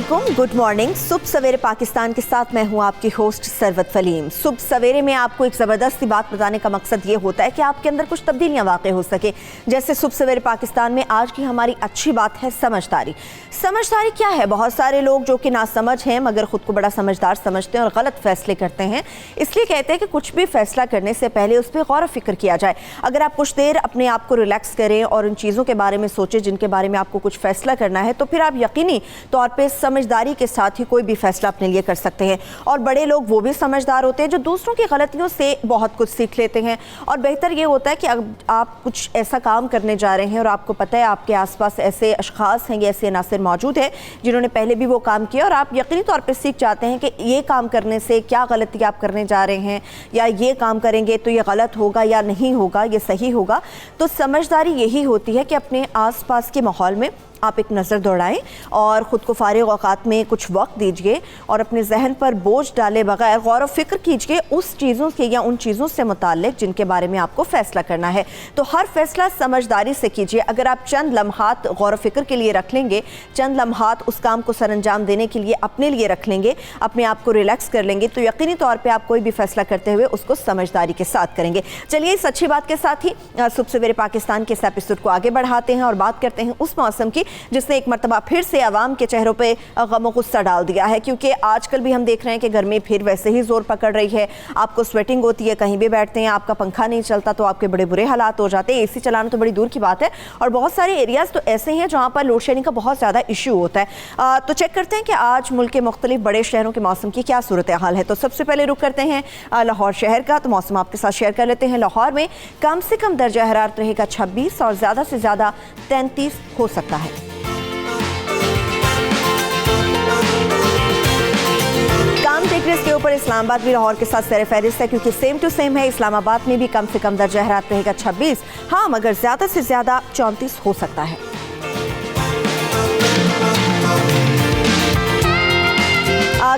अस्सलामुअलैकुम, good morning. सुबह सवेरे पाकिस्तान के साथ मैं हूं आपकी होस्ट सरवत फलीम। सुबह सवेरे में आपको एक ज़बरदस्त बात बताने का मकसद ये होता है कि आपके अंदर कुछ तब्दीलियां वाक़ई हो सके। जैसे सुबह सवेरे पाकिस्तान में आज की हमारी अच्छी बात है समझदारी। समझदारी क्या है? बहुत सारे लोग जो कि नासमझ हैं मगर ख़ुद को बड़ा समझदार समझते हैं और गलत फैसले करते हैं। इसलिए कहते हैं कि कुछ भी फैसला करने से पहले उस पर गौर फिक्र किया जाए। अगर आप कुछ देर अपने आप को रिलैक्स करें और उन चीज़ों के बारे में सोचें जिनके बारे में आपको कुछ फैसला करना है, तो फिर आप यकीनी तौर पे समझदारी के साथ ही कोई भी फैसला अपने लिए कर सकते हैं। और बड़े लोग वो भी समझदार होते हैं जो दूसरों की गलतियों से बहुत कुछ सीख लेते हैं। और बेहतर ये होता है कि आप कुछ ऐसा काम करने जा रहे हैं और आपको पता है आपके आसपास ऐसे अशखास हैं या ऐसे अनासर मौजूद हैं जिन्होंने पहले भी वो काम किया और आप यकीनी तौर पर सीख जाते हैं कि ये काम करने से क्या गलती आप करने जा रहे हैं, या ये काम करेंगे तो ये गलत होगा या नहीं होगा, ये सही होगा। तो समझदारी यही होती है कि अपने आसपास के माहौल में आप एक नज़र दौड़ाएं और ख़ुद को फारिग औकात में कुछ वक्त दीजिए और अपने जहन पर बोझ डाले बगैर गौर व फिक्र कीजिए उस चीज़ों के या उन चीज़ों से मुताल्लिक जिनके बारे में आपको फ़ैसला करना है। तो हर फैसला समझदारी से कीजिए। अगर आप चंद लम्हात गौर व फिक्र के लिए रख लेंगे, चंद लम्हात उस काम को सरअंजाम देने के लिए अपने लिए रख लेंगे, अपने आप को रिलैक्स कर लेंगे, तो यकीनी तौर पर आप कोई भी फैसला करते हुए उसको समझदारी के साथ करेंगे। चलिए इस अच्छी बात के साथ ही सुबह सवेरे पाकिस्तान के इस एपिसोड को आगे बढ़ाते हैं और बात करते हैं उस मौसम की जिसने एक मरतबा फिर से आवाम के चेहरों पे गमो गुस्सा डाल दिया है। क्योंकि आजकल भी हम देख रहे हैं कि गर्मी फिर वैसे ही जोर पकड़ रही है। आपको स्वेटिंग होती है, कहीं भी बैठते हैं आपका पंखा नहीं चलता तो आपके बड़े बुरे हालात हो जाते हैं। एसी चलाना तो बड़ी दूर की बात है। और बहुत सारे एरियाज तो ऐसे हैं जहाँ पर लोड शेडिंग का बहुत ज़्यादा इशू होता है। तो चेक करते हैं कि आज मुल्क के मुख्तलिफ बड़े शहरों के मौसम की क्या सूरत हाल है। तो सबसे पहले रुक करते हैं लाहौर शहर का। तो मौसम आपके साथ शेयर कर लेते हैं। लाहौर में कम से कम दर्जा हरारत रहेगा 26 और ज़्यादा से ज़्यादा 33 हो सकता है। कम डिग्रीज के ऊपर इस्लामाबाद भी लाहौर के साथ सर फहरिस्त है क्योंकि सेम टू सेम है। इस्लामाबाद में भी कम से कम दर्जा हरारत रहेगा 26, हाँ मगर ज़्यादा से ज़्यादा 34 हो सकता है।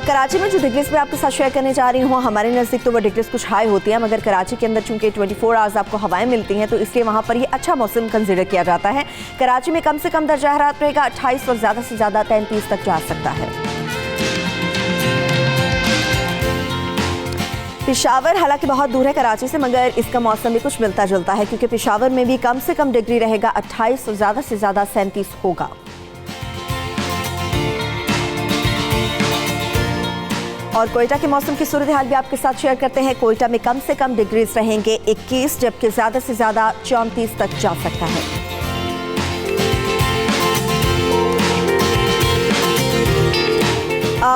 कराची में जो डिग्रीज में आपके साथ शेयर करने जा रही हूँ, हमारे नज़दीक तो वो डिग्रीज कुछ हाई होती है मगर कराची के अंदर चूंकि 24 आवर्स आपको हवाएं मिलती हैं तो इसलिए वहाँ पर ये अच्छा मौसम कंसिडर किया जाता है। कराची में कम से कम दर्जा हरारत रहेगा 28 और ज़्यादा से ज़्यादा 33 तक जा सकता है। पेशावर हालांकि बहुत दूर है कराची से मगर इसका मौसम भी कुछ मिलता जुलता है क्योंकि पेशावर में भी कम से कम डिग्री रहेगा 28 और ज़्यादा से ज़्यादा 37 होगा। और कोयटा के मौसम की सूरत हाल भी आपके साथ शेयर करते हैं। कोयटा में कम से कम डिग्रीज रहेंगे 21 जबकि ज़्यादा से ज़्यादा 34 तक जा सकता है।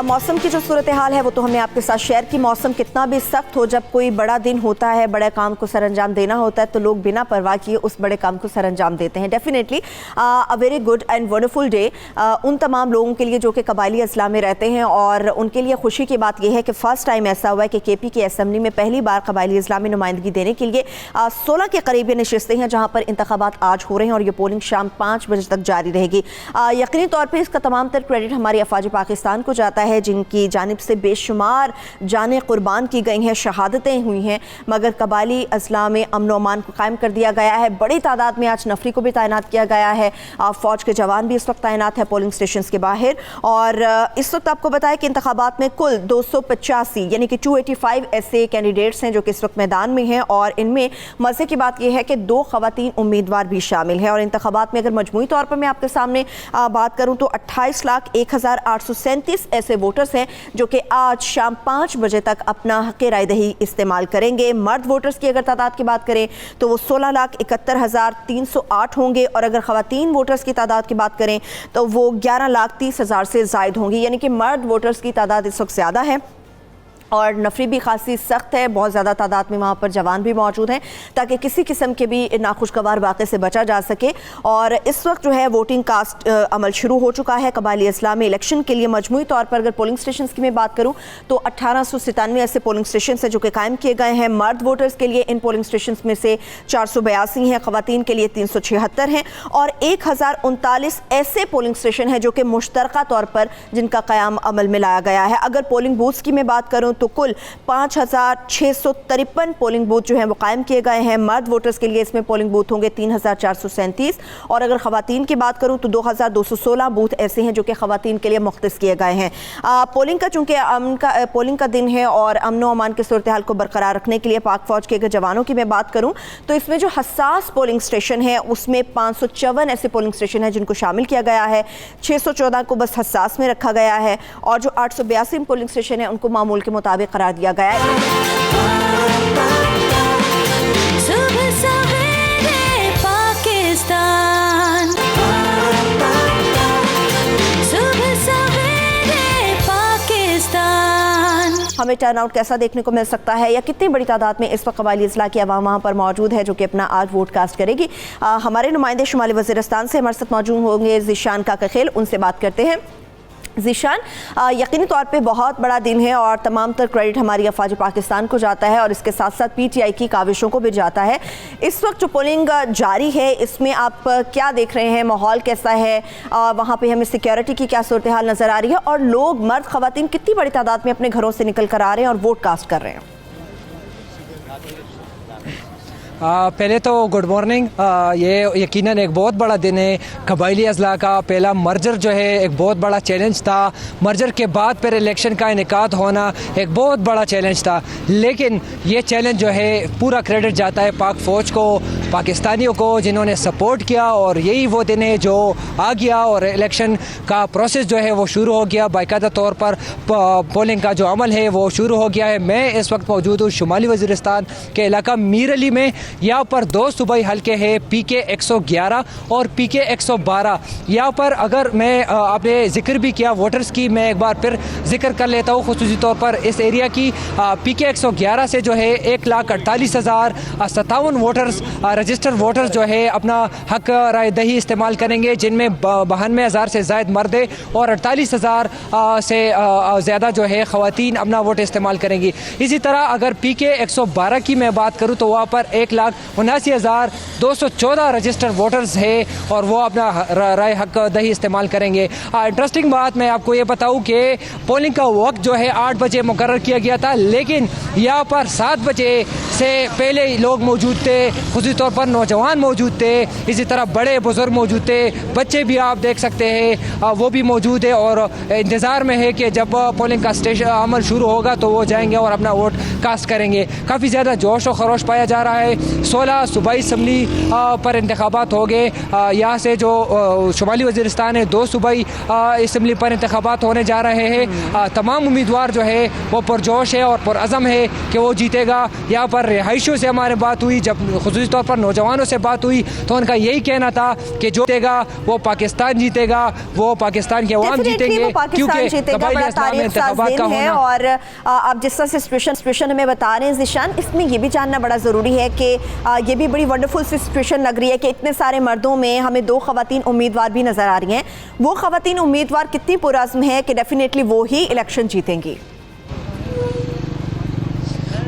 मौसम की जो सूरत हाल है वो तो हमने आपके साथ शेयर की। मौसम कितना भी सख्त हो, जब कोई बड़ा दिन होता है, बड़े काम को सरअंजाम देना होता है तो लोग बिना परवाह किए उस बड़े काम को सरअंजाम देते हैं। Definitely a very good and wonderful day उन तमाम लोगों के लिए जो कि कबायली अजला में रहते हैं और उनके लिए खुशी की बात यह है कि फ़र्स्ट टाइम ऐसा हुआ है कि केपी की असम्बली में पहली बार कबायली अजला में नुमाइंदगी देने के लिए 16 के करीब नशिस्तें हैं जहाँ पर इंतखाबात आज हो रहे हैं और ये पोलिंग शाम 5 बजे तक जारी रहेगी। यकीनी तौर पर इसका तमाम तर क्रेडिट हमारी अफवाज पाकिस्तान को जाता है जिनकी जानिब से बेशुमार जानें कुर्बान की गई हैं, शहादतें हुई हैं मगर कबायली अजला में अमन अमान को कायम कर दिया गया है। बड़ी तादाद में आज नफरी को भी तैनात किया गया है। फ़ौज के जवान भी इस वक्त तैनात है पोलिंग स्टेशन के बाहर। और इस वक्त आपको बताया कि इंतखाबात में कुल 285 यानी कि 285 ऐसे कैंडिडेट्स हैं जो कि इस वक्त मैदान में हैं और इनमें मज़े की बात यह है कि 2 ख़वातीन उम्मीदवार भी शामिल हैं। और इंतखाबात में अगर मजमूई तौर पर मैं आपके सामने बात करूँ तो 28,01,837 ऐसे वोटर्स हैं जो कि आज शाम 5 बजे तक अपना हक़ राय दही इस्तेमाल करेंगे। मर्द वोटर्स की अगर तादाद की बात करें तो वो 16,71,308 होंगे और अगर ख़वातीन वोटर्स की तादाद की बात करें तो वो 11,30,000 से ज़ायद होंगी। यानी कि मर्द वोटर्स की तादाद इस वक्त ज़्यादा है और नफरी भी खासी सख्त है। बहुत ज़्यादा तादाद में वहाँ पर जवान भी मौजूद हैं ताकि किसी किस्म के भी नाखुशगवार वाक़े से बचा जा सके। और इस वक्त जो है वोटिंग कास्ट अमल शुरू हो चुका है कबायली अजला में इलेक्शन के लिए। मजमूई तौर पर अगर पोलिंग स्टेशन की मैं बात करूँ तो 1897 ऐसे पोलिंग स्टेशन हैं जो कि कायम किए गए हैं। मर्द वोटर्स के लिए इन पोलिंग स्टेशन में से 482 हैं, ख़वातीन के लिए 376 हैं और 1039 ऐसे पोलिंग स्टेशन हैं जो कि मुश्तरका तौर पर जिनका क़याम अमल में लाया गया है। अगर पोलिंग बूथ्स की मैं बात करूँ तो कुल 5,653 पोलिंग बूथ जो हैं वो कायम किए गए हैं। मर्द वोटर्स के लिए इसमें पोलिंग बूथ होंगे 3,437 और अगर ख़वातीन की बात करूँ तो 2,216 बूथ ऐसे हैं जो कि ख़वातीन के लिए मुख्तस किए गए हैं। पोलिंग का चूँकि पोलिंग का दिन है और अमन व अमान की सूरत हाल को बरकरार रखने के लिए पाक फ़ौज के जवानों की मैं बात करूँ तो इसमें जो हसास पोलिंग स्टेशन है उसमें 554 ऐसे पोलिंग स्टेशन हैं जिनको शामिल किया गया है। 614 को बस हसास में रखा गया है और जो 882 पोलिंग स्टेशन है उनको मामूल के मुताबिक करार दिया गया है। हमें टर्नआउट कैसा देखने को मिल सकता है या कितनी बड़ी तादाद में इस वक्त कबायली अजला की आवाम वहाँ पर मौजूद है जो कि अपना आज वोट कास्ट करेगी। हमारे नुमाइंदे शुमाली वज़ीरिस्तान से हमारे साथ मौजूद होंगे ज़ीशान काकखेल, उनसे बात करते हैं। ज़ीशान, यकीनी तौर पे बहुत बड़ा दिन है और तमाम तर क्रेडिट हमारी अफवाज पाकिस्तान को जाता है और इसके साथ साथ PTI की काविशों को भी जाता है। इस वक्त जो पोलिंग जारी है इसमें आप क्या देख रहे हैं, माहौल कैसा है, वहाँ पे हमें सिक्योरिटी की क्या सूरत हाल नज़र आ रही है और लोग मर्द ख़वातीन कितनी बड़ी तादाद में अपने घरों से निकल कर आ रहे हैं और वोट कास्ट कर रहे हैं? पहले तो गुड मॉर्निंग। ये यकीनन एक बहुत बड़ा दिन है कबायली अजला का। पहला मर्जर जो है एक बहुत बड़ा चैलेंज था, मर्जर के बाद फिर इलेक्शन का इनेकाद होना एक बहुत बड़ा चैलेंज था, लेकिन ये चैलेंज जो है पूरा क्रेडिट जाता है पाक फ़ौज को, पाकिस्तानियों को जिन्होंने सपोर्ट किया और यही वो दिन है जो आ गया और इलेक्शन का प्रोसेस जो है वो शुरू हो गया। बाकायदा तौर पर पोलिंग का जो अमल है वो शुरू हो गया है। मैं इस वक्त मौजूद हूँ शुमाली वज़ीरिस्तान के इलाका मीर अली में। यहाँ पर दो सूबाई हल्के हैं, PK 111 और PK 112। यहाँ पर अगर मैं आपने जिक्र भी किया वोटर्स की, मैं एक बार फिर जिक्र कर लेता हूँ खुसूसी तौर पर इस एरिया की। PK 111 से जो है 1,48,057 वोटर्स रजिस्टर्ड वोटर्स जो है अपना हक राय दही इस्तेमाल करेंगे, जिनमें 92,000 से ज़ायद मर्द और 48,000 से ज़्यादा जो है ख़वातीन अपना वोट इस्तेमाल करेंगी। इसी तरह अगर PK 112 की मैं बात करूँ तो वहाँ पर 1,79,214 रजिस्टर्ड वोटर्स है और वो अपना राय हक दही इस्तेमाल करेंगे। इंटरेस्टिंग बात मैं आपको ये बताऊँ कि पोलिंग का वक्त जो है 8 बजे मुकर्रर किया गया था, लेकिन यहाँ पर 7 बजे से पहले ही लोग मौजूद थे, खुसूसी तौर पर नौजवान मौजूद थे, इसी तरह बड़े बुजुर्ग मौजूद थे, बच्चे भी आप देख सकते हैं वो भी मौजूद है और इंतज़ार में है कि जब पोलिंग का स्टेशन अमल शुरू होगा तो वो जाएंगे और अपना वोट कास्ट करेंगे। काफ़ी ज़्यादा जोश और खरोश पाया जा रहा है। 16 सूबाई असम्बली पर इंतखाबात हो गए। यहाँ से जो शुमाली वज़ीरिस्तान है 2 सूबाई असम्बली पर इंतखाबात होने जा रहे हैं। तमाम उम्मीदवार जो है वो पुरजोश है और पुरअज़म है कि वो जीतेगा। यहाँ पर रिहाइशियों से हमारे बात हुई, जब खुसूसी तौर पर नौजवानों से बात हुई तो उनका यही कहना था कि जो जीतेगा वो पाकिस्तान जीतेगा, वो पाकिस्तान के अवाम जीतेंगे, क्योंकि कबायली अजला में इंतखाबात का होना। और आप जिस तरह से सिचुएशन हमें बता रहे हैं ज़ीशान, इसमें ये भी जानना बड़ा ज़रूरी है कि ये भी बड़ी वंडरफुल सिचुएशन लग रही है कि इतने सारे मर्दों में हमें 2 ख़वातीन उम्मीदवार भी नज़र आ रही हैं। वो ख़वातीन उम्मीदवार कितनी पुरअज़्म है कि डेफिनेटली वो ही इलेक्शन जीतेंगी?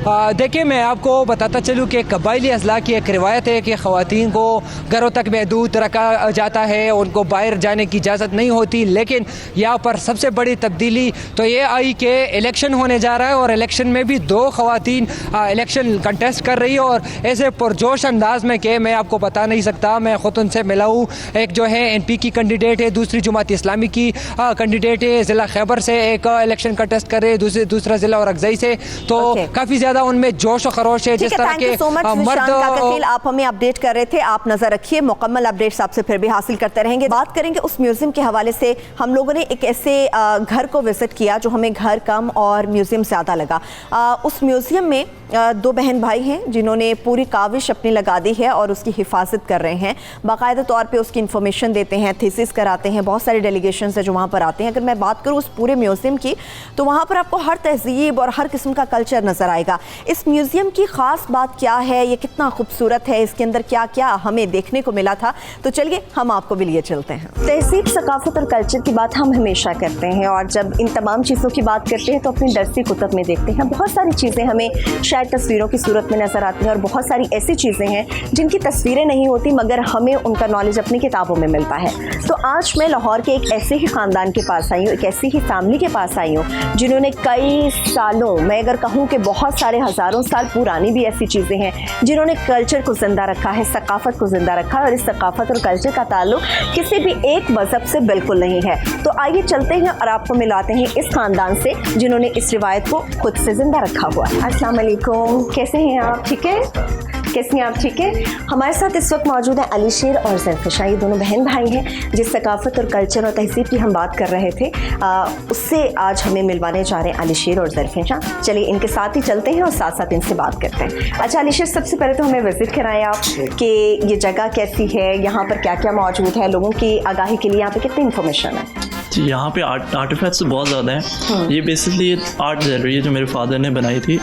देखिए, मैं आपको बताता चलूँ कि कबायली अजला की एक रिवायत है कि ख़वातीन को घरों तक महदूद रखा जाता है, उनको बाहर जाने की इजाज़त नहीं होती। लेकिन यहाँ पर सबसे बड़ी तब्दीली तो ये आई कि इलेक्शन होने जा रहा है और इलेक्शन में भी 2 ख़वातीन इलेक्शन कंटेस्ट कर रही है और ऐसे पुरजोश अंदाज में कि मैं आपको बता नहीं सकता। मैं ख़ुद उनसे मिला हूँ। एक जो है NP की कैंडिडेट है, दूसरी जमात इस्लामी की कैंडिडेट है, ज़िला खैबर से एक इलेक्शन कंटेस्ट कर रहे हैं, दूसरा ज़िला और अगज़ई से। तो काफ़ी ज़्यादा उनमें जोश और खरोश है। जिस तरह के मर्द आप हमें अपडेट कर रहे थे, आप नजर रखिए, मुकम्मल अपडेट्स आपसे फिर भी हासिल करते रहेंगे। बात करेंगे उस म्यूजियम के हवाले से। हम लोगों ने एक ऐसे घर को विजिट किया जो हमें घर कम और म्यूजियम ज़्यादा लगा। उस म्यूजियम में 2 बहन भाई हैं जिन्होंने पूरी काविश अपनी लगा दी है और उसकी हिफाजत कर रहे हैं, बाकायदा तौर पे उसकी इन्फॉर्मेशन देते हैं, थीसिस कराते हैं। बहुत सारे डेलीगेशन है जो वहाँ पर आते हैं। अगर मैं बात करूँ उस पूरे म्यूजियम की तो वहाँ पर आपको हर तहजीब और हर किस्म का कल्चर नज़र आएगा। इस म्यूज़ियम की ख़ास बात क्या है, ये कितना खूबसूरत है, इसके अंदर क्या क्या हमें देखने को मिला था, तो चलिए हम आपको भी लिए चलते हैं। तहजीब, सकाफत और कल्चर की बात हम हमेशा करते हैं और जब इन तमाम चीज़ों की बात करते हैं तो अपनी दरसी कुतब में देखते हैं बहुत सारी चीज़ें हमें शायद तस्वीरों की सूरत में नज़र आती हैं और बहुत सारी ऐसी चीज़ें हैं जिनकी तस्वीरें नहीं होती मगर हमें उनका नॉलेज अपनी किताबों में मिलता है। तो आज मैं लाहौर के एक ऐसे ही ख़ानदान के पास आई हूँ, एक ऐसी ही फैमिली के पास आई हूँ जिन्होंने कई सालों, मैं अगर कहूँ कि बहुत सारे हज़ारों साल पुरानी भी ऐसी चीज़ें हैं जिन्होंने कल्चर को ज़िंदा रखा है, सकाफ़त को ज़िंदा रखा है और इस सकाफ़त और कल्चर का ताल्लुक किसी भी एक मज़हब से बिल्कुल नहीं है। तो आइए चलते हैं और आपको मिलाते हैं इस ख़ानदान से जिन्होंने इस रिवायत को खुद से ज़िंदा रखा हुआ है। अस्सलाम वालेकुम, कैसे हैं आप? ठीक है, कैसी हैं आप? ठीक है। हमारे साथ इस वक्त मौजूद है अली शेर और ज़रफ़िशा, ये दोनों बहन भाई हैं जिस सकाफ़त और कल्चर और तहज़ीब की हम बात कर रहे थे उससे आज हमें मिलवाने जा रहे हैं अली शेर और ज़रफ़िशा। चलिए इनके साथ ही चलते हैं और साथ साथ इनसे बात करते हैं। अच्छा अली शेर, सबसे पहले तो हमें विज़िट कराएं आप कि ये जगह कैसी है, यहाँ पर क्या क्या मौजूद है, लोगों की आगाही के लिए यहाँ पर कितनी इन्फॉर्मेशन है? जी, यहाँ पे आर्टिफैक्ट्स तो बहुत ज़्यादा हैं। ये बेसिकली आर्ट गैलरी है जो मेरे फादर ने बनाई थी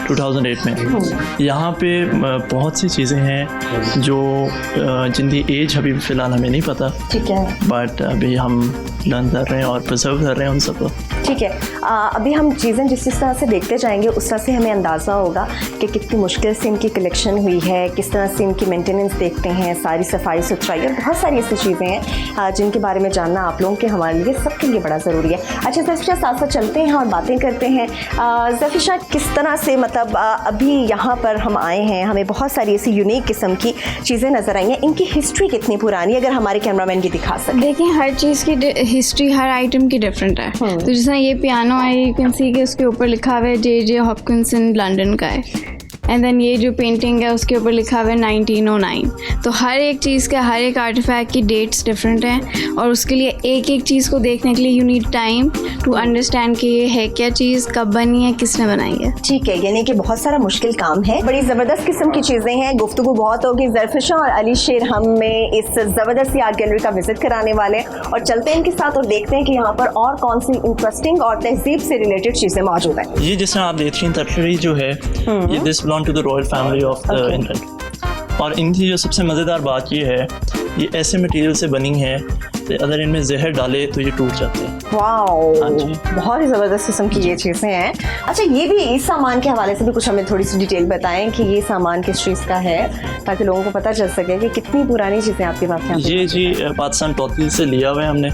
2008 में। यहाँ पे बहुत सी चीज़ें हैं जो जिनकी एज अभी फ़िलहाल हमें नहीं पता, ठीक है, बट अभी हम लर्न कर रहे हैं और प्रिजर्व कर रहे हैं उन सबको। ठीक है, अभी हम चीज़ें जिस तरह से देखते जाएंगे उस तरह से हमें अंदाज़ा होगा कि कितनी मुश्किल से इनकी कलेक्शन हुई है, किस तरह से इनकी मेंटेनेंस देखते हैं, सारी सफाई सुथराई और बहुत सारी ऐसी चीज़ें हैं जिनके बारे में जानना आप लोगों के हमारे लिए सबके लिए बड़ा ज़रूरी है। अच्छा ज़रफ़िशा, साथ साथ चलते हैं और बातें करते हैं। ज़रफ़िशा, किस तरह से मतलब अभी यहाँ पर हम आए हैं, हमें बहुत सारी ऐसी यूनिक किस्म की चीज़ें नज़र आई हैं, इनकी हिस्ट्री कितनी पुरानी है, अगर हमारे कैमरामैन की दिखा सकें? देखिए, हर चीज़ की हिस्ट्री हर आइटम की डिफरेंट है। तो जैसे ये पियानो है, यू कैन सी कि उसके ऊपर लिखा हुआ है J.J. हॉपकिंसन लंदन का है। एंड देन ये जो पेंटिंग है उसके ऊपर लिखा हुआ है 1909। तो हर एक चीज़ का, हर एक आर्टिफैक्ट की डेट्स डिफरेंट हैं और उसके लिए एक एक चीज़ को देखने के लिए you need time to understand कि ये है क्या चीज़, कब बनी है, किसने बनाई है। ठीक है, यानी कि बहुत सारा मुश्किल काम है, बड़ी ज़बरदस्त किस्म की चीज़ें हैं, गुफ्तगू बहुत होगी। ज़रफ़िशा और अली शेर हमें इस ज़बरदस्त आर्ट गैलरी का विजिट कराने वाले हैं और चलते हैं इनके साथ और देखते हैं कि यहाँ पर और कौन सी इंटरेस्टिंग और तहजीब से रिलेटेड चीज़ें मौजूद हैं। ये जिस तरह आप देख रही हैं कटलरी जो है, ये this belong to the royal family of England. और इनकी जो सबसे मज़ेदार बात ये है, ये ऐसे मटेरियल से बनी है कि अगर इनमें जहर डाले तो ये टूट जाते हैं। वाओ, बहुत ही ज़बरदस्त किस्म की ये चीज़ें हैं। अच्छा, ये भी इस सामान के हवाले से भी कुछ हमें थोड़ी सी डिटेल बताएं कि ये सामान किस चीज़ का है, ताकि लोगों को पता चल सके कि कितनी पुरानी चीज़ें आपके पास हैं। ये जी पाकिस्तान टॉटल से लिया हुआ है हमने।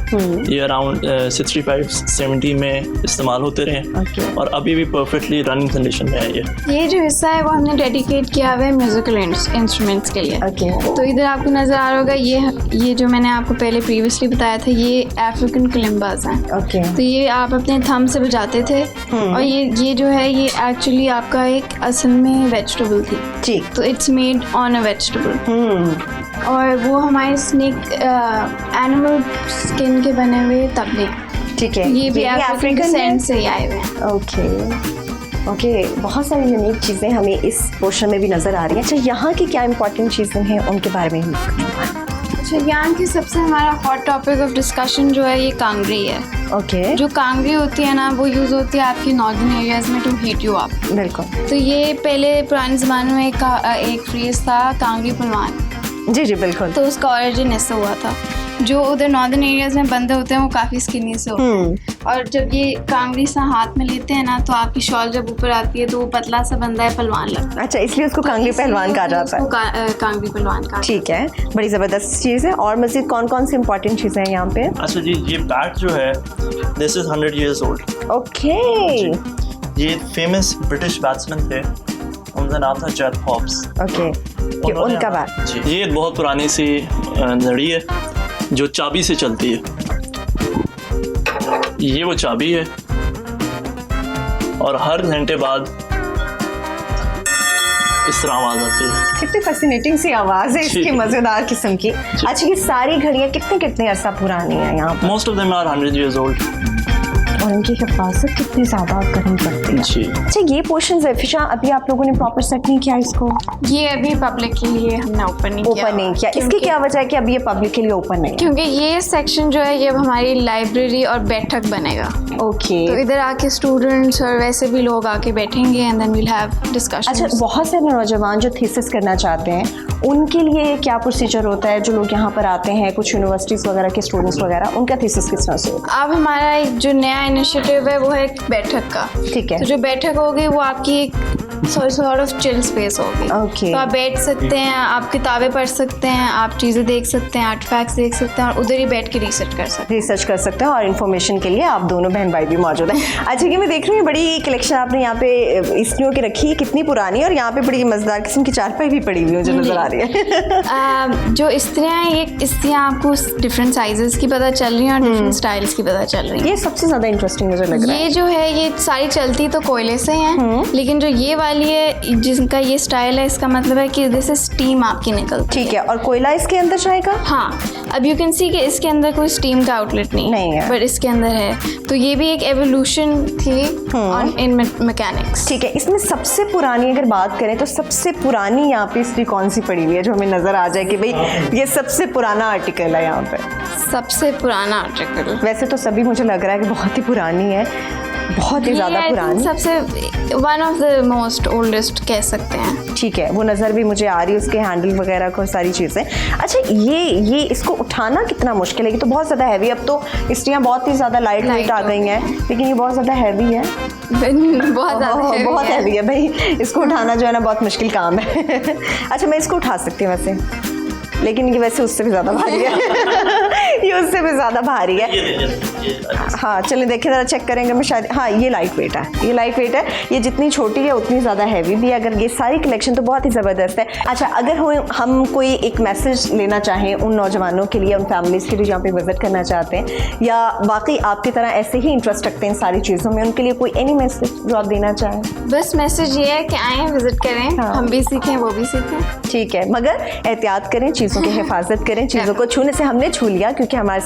ये अराउंड 65-70 में इस्तेमाल होते रहे और अभी भी परफेक्टली रनिंग कंडीशन में है। ये जो हिस्सा है वो हमने डेडिकेट किया हुआ है म्यूजिकल इंस्ट्रूमेंट्स के लिए। तो इधर आपको नज़र आ रहा होगा, ये जो मैंने आपको पहले प्रीवियसली बताया था, ये अफ्रीकन कलिम्बाज हैं। तो ये आप अपने थंब से बजाते थे और ये जो है ये एक्चुअली आपका एक असल में वेजिटेबल थी। ठीक, तो it's made on a vegetable और वो हमारे स्नेक एनिमल स्किन के बने हुए तबले। ठीक है, ये भी अफ्रीकन सेंट से ही आए हुए हैं। ओके, बहुत सारी यूनिक चीज़ें हमें इस पोर्शन में भी नज़र आ रही हैं। अच्छा, यहाँ की क्या इंपॉर्टेंट चीज़ें हैं उनके बारे में हम अच्छा, यहाँ की सबसे हमारा हॉट टॉपिक ऑफ डिस्कशन जो है ये कांगरी है। ओके, जो कांगरी होती है ना, वो यूज़ होती है आपके नॉर्दर्न एरियाज़ में टू हीट यू अप। बिल्कुल। तो ये पहले पुराने ज़माने में एक फ्रेज़ था, कांगरी पलवान। जी बिल्कुल। तो उसका ओरिजिन ऐसा हुआ था, जो उधर नॉर्दर्न एरियाज़ में बंदे होते हैं वो काफ़ी स्किनी से होते हैं और जब ये कांगड़ी सा हाथ में लेते हैं ना, तो आपकी शॉल जब ऊपर आती है तो वो पतला सा बंदा है, पहलवान लगता है। अच्छा, इसलिए उसको कांगड़ी पहलवान कहा जाता है। कांगड़ी पहलवान का। ठीक है, बड़ी ज़बरदस्त चीज़ है। और मज़ीद कौन कौन सी इंपॉर्टेंट चीज़ें हैं यहाँ पे? अच्छा जी, ये बैट जो है this is 100 years old। Okay, ये फेमस ब्रिटिश बैट्समैन थे, उनका नाम था जेफ हॉब्स। ओके, उनका बैट जी। ये बहुत पुरानी सी लड़ी है जो चाबी से चलती है। ये वो चाबी है और हर घंटे बाद इस तरह आवाज आती है। कितनी फैसिनेटिंग सी आवाज़ है इसकी, मज़ेदार किस्म की। अच्छा, ये सारी घड़ियाँ कितने अरसा पुरानी है यहाँ पर? Most of them are 100 years old। और उनकी हिफाजत कितनी ज़्यादा करनी पड़ती है। जी। अच्छा, ये पोर्शन ज़ैफिशा अभी आप लोगों ने प्रॉपर सेट नहीं किया इसको? ये अभी पब्लिक के लिए हमने ओपन नहीं किया। ओपन नहीं किया, इसकी क्या वजह है कि अभी ये पब्लिक के लिए ओपन नहीं है? क्योंकि ये सेक्शन जो है ये अब हमारी लाइब्रेरी और बैठक बनेगा। ओके। तो इधर आके स्टूडेंट्स और वैसे भी लोग आके बैठेंगे and then we'll have discussion. अच्छा, बहुत सारे नौजवान जो थीसिस करना चाहते हैं उनके लिए क्या प्रोसीजर होता है? जो लोग यहाँ पर आते हैं, कुछ यूनिवर्सिटीज़ वगैरह के स्टूडेंट्स वगैरह, उनका थीसिस किस तरह से होता अब हमारा एक जो नया इनिशिएटिव है वो है एक बैठक का। ठीक है। तो जो बैठक होगी वो आपकी एक सॉर्ट ऑफ चिल स्पेस होगी। ओके। तो आप बैठ सकते हैं, आप किताबें पढ़ सकते हैं, आप चीज़ें देख सकते हैं, आर्टिफैक्ट्स देख सकते हैं और उधर ही बैठ के रिसर्च कर सकते हैं। रिसर्च कर सकते हैं और इन्फॉर्मेशन के लिए आप दोनों बहन भाई भी मौजूद हैं। अच्छा, कि मैं देख रही हूँ बड़ी कलेक्शन आपने यहाँ पे स्त्रियों की रखी है, कितनी पुरानी है, और यहाँ पे बड़ी मजेदार किस्म की चारपाई भी पड़ी हुई है जो नजर आ रही है। जो स्त्रियाँ हैं ये स्त्रियाँ आपको डिफरेंट साइजेस की पता चल रही हैं और डिफरेंट स्टाइल्स की पता चल रही हैं। ये सबसे ज्यादा इंटरेस्टिंग मुझे लग रहा है। ये जो है ये सारी चलती तो कोयले से हैं, लेकिन जो ये वाली है जिनका ये स्टाइल है, इसका मतलब है कि जैसे स्टीम आपकी निकलती ठीक है, और कोयला इसके अंदर जाएगा? हाँ, अब यू कैन सी कि इसके अंदर कोई स्टीम का आउटलेट नहीं है, बट इसके अंदर है। तो ये भी एक एवोल्यूशन थी इन मैकेनिक्स। ठीक है। इसमें सबसे पुरानी अगर बात करें तो सबसे पुरानी यहाँ पे स्त्री कौन सी पड़ी हुई है जो हमें नजर आ जाए कि भाई ये सबसे पुराना आर्टिकल है यहाँ पे? सबसे पुराना आर्टिकल वैसे तो सभी मुझे लग रहा है कि बहुत ही पुरानी है, बहुत ही ज्यादा पुरानी। सबसे one of the most oldest कह सकते हैं। ठीक है, वो नज़र भी मुझे आ रही है, उसके हैंडल वगैरह को सारी चीज़ें। अच्छा, ये इसको उठाना कितना मुश्किल है? ये तो बहुत ज़्यादा हैवी, अब तो स्त्रियाँ बहुत ही ज़्यादा लाइट वेट आ गई हैं, लेकिन ये बहुत ज़्यादा हैवी है। बहुत हैवी है भाई, इसको उठाना जो है ना बहुत मुश्किल काम है। अच्छा, मैं इसको उठा सकती हूँ वैसे, लेकिन ये वैसे उससे भी ज़्यादा भारी है। ये उससे भी ज़्यादा भारी है। हाँ, चलिए देखें ज़रा, चेक करेंगे मैं शायद। हाँ, ये लाइट वेट है, ये लाइट वेट है। ये जितनी छोटी है उतनी ज़्यादा हैवी भी है। अगर ये सारी कलेक्शन तो बहुत ही ज़बरदस्त है। अच्छा, अगर हम कोई एक मैसेज लेना चाहें उन नौजवानों के लिए, उन फैमिलीज़ के लिए जहाँ पे विज़िट करना चाहते हैं या वाकई आपकी तरह ऐसे ही इंटरेस्ट रखते हैं इन सारी चीज़ों में, उनके लिए कोई एनी मैसेज जो आप देना चाहें? बस मैसेज ये है कि आएँ, विज़िट करें। हाँ। हम भी सीखें, वो भी सीखें। ठीक है, मगर एहतियात करें, चीज़ों की हिफाजत करें। चीज़ों को छूने से हमने छू लिया क्योंकि हमारे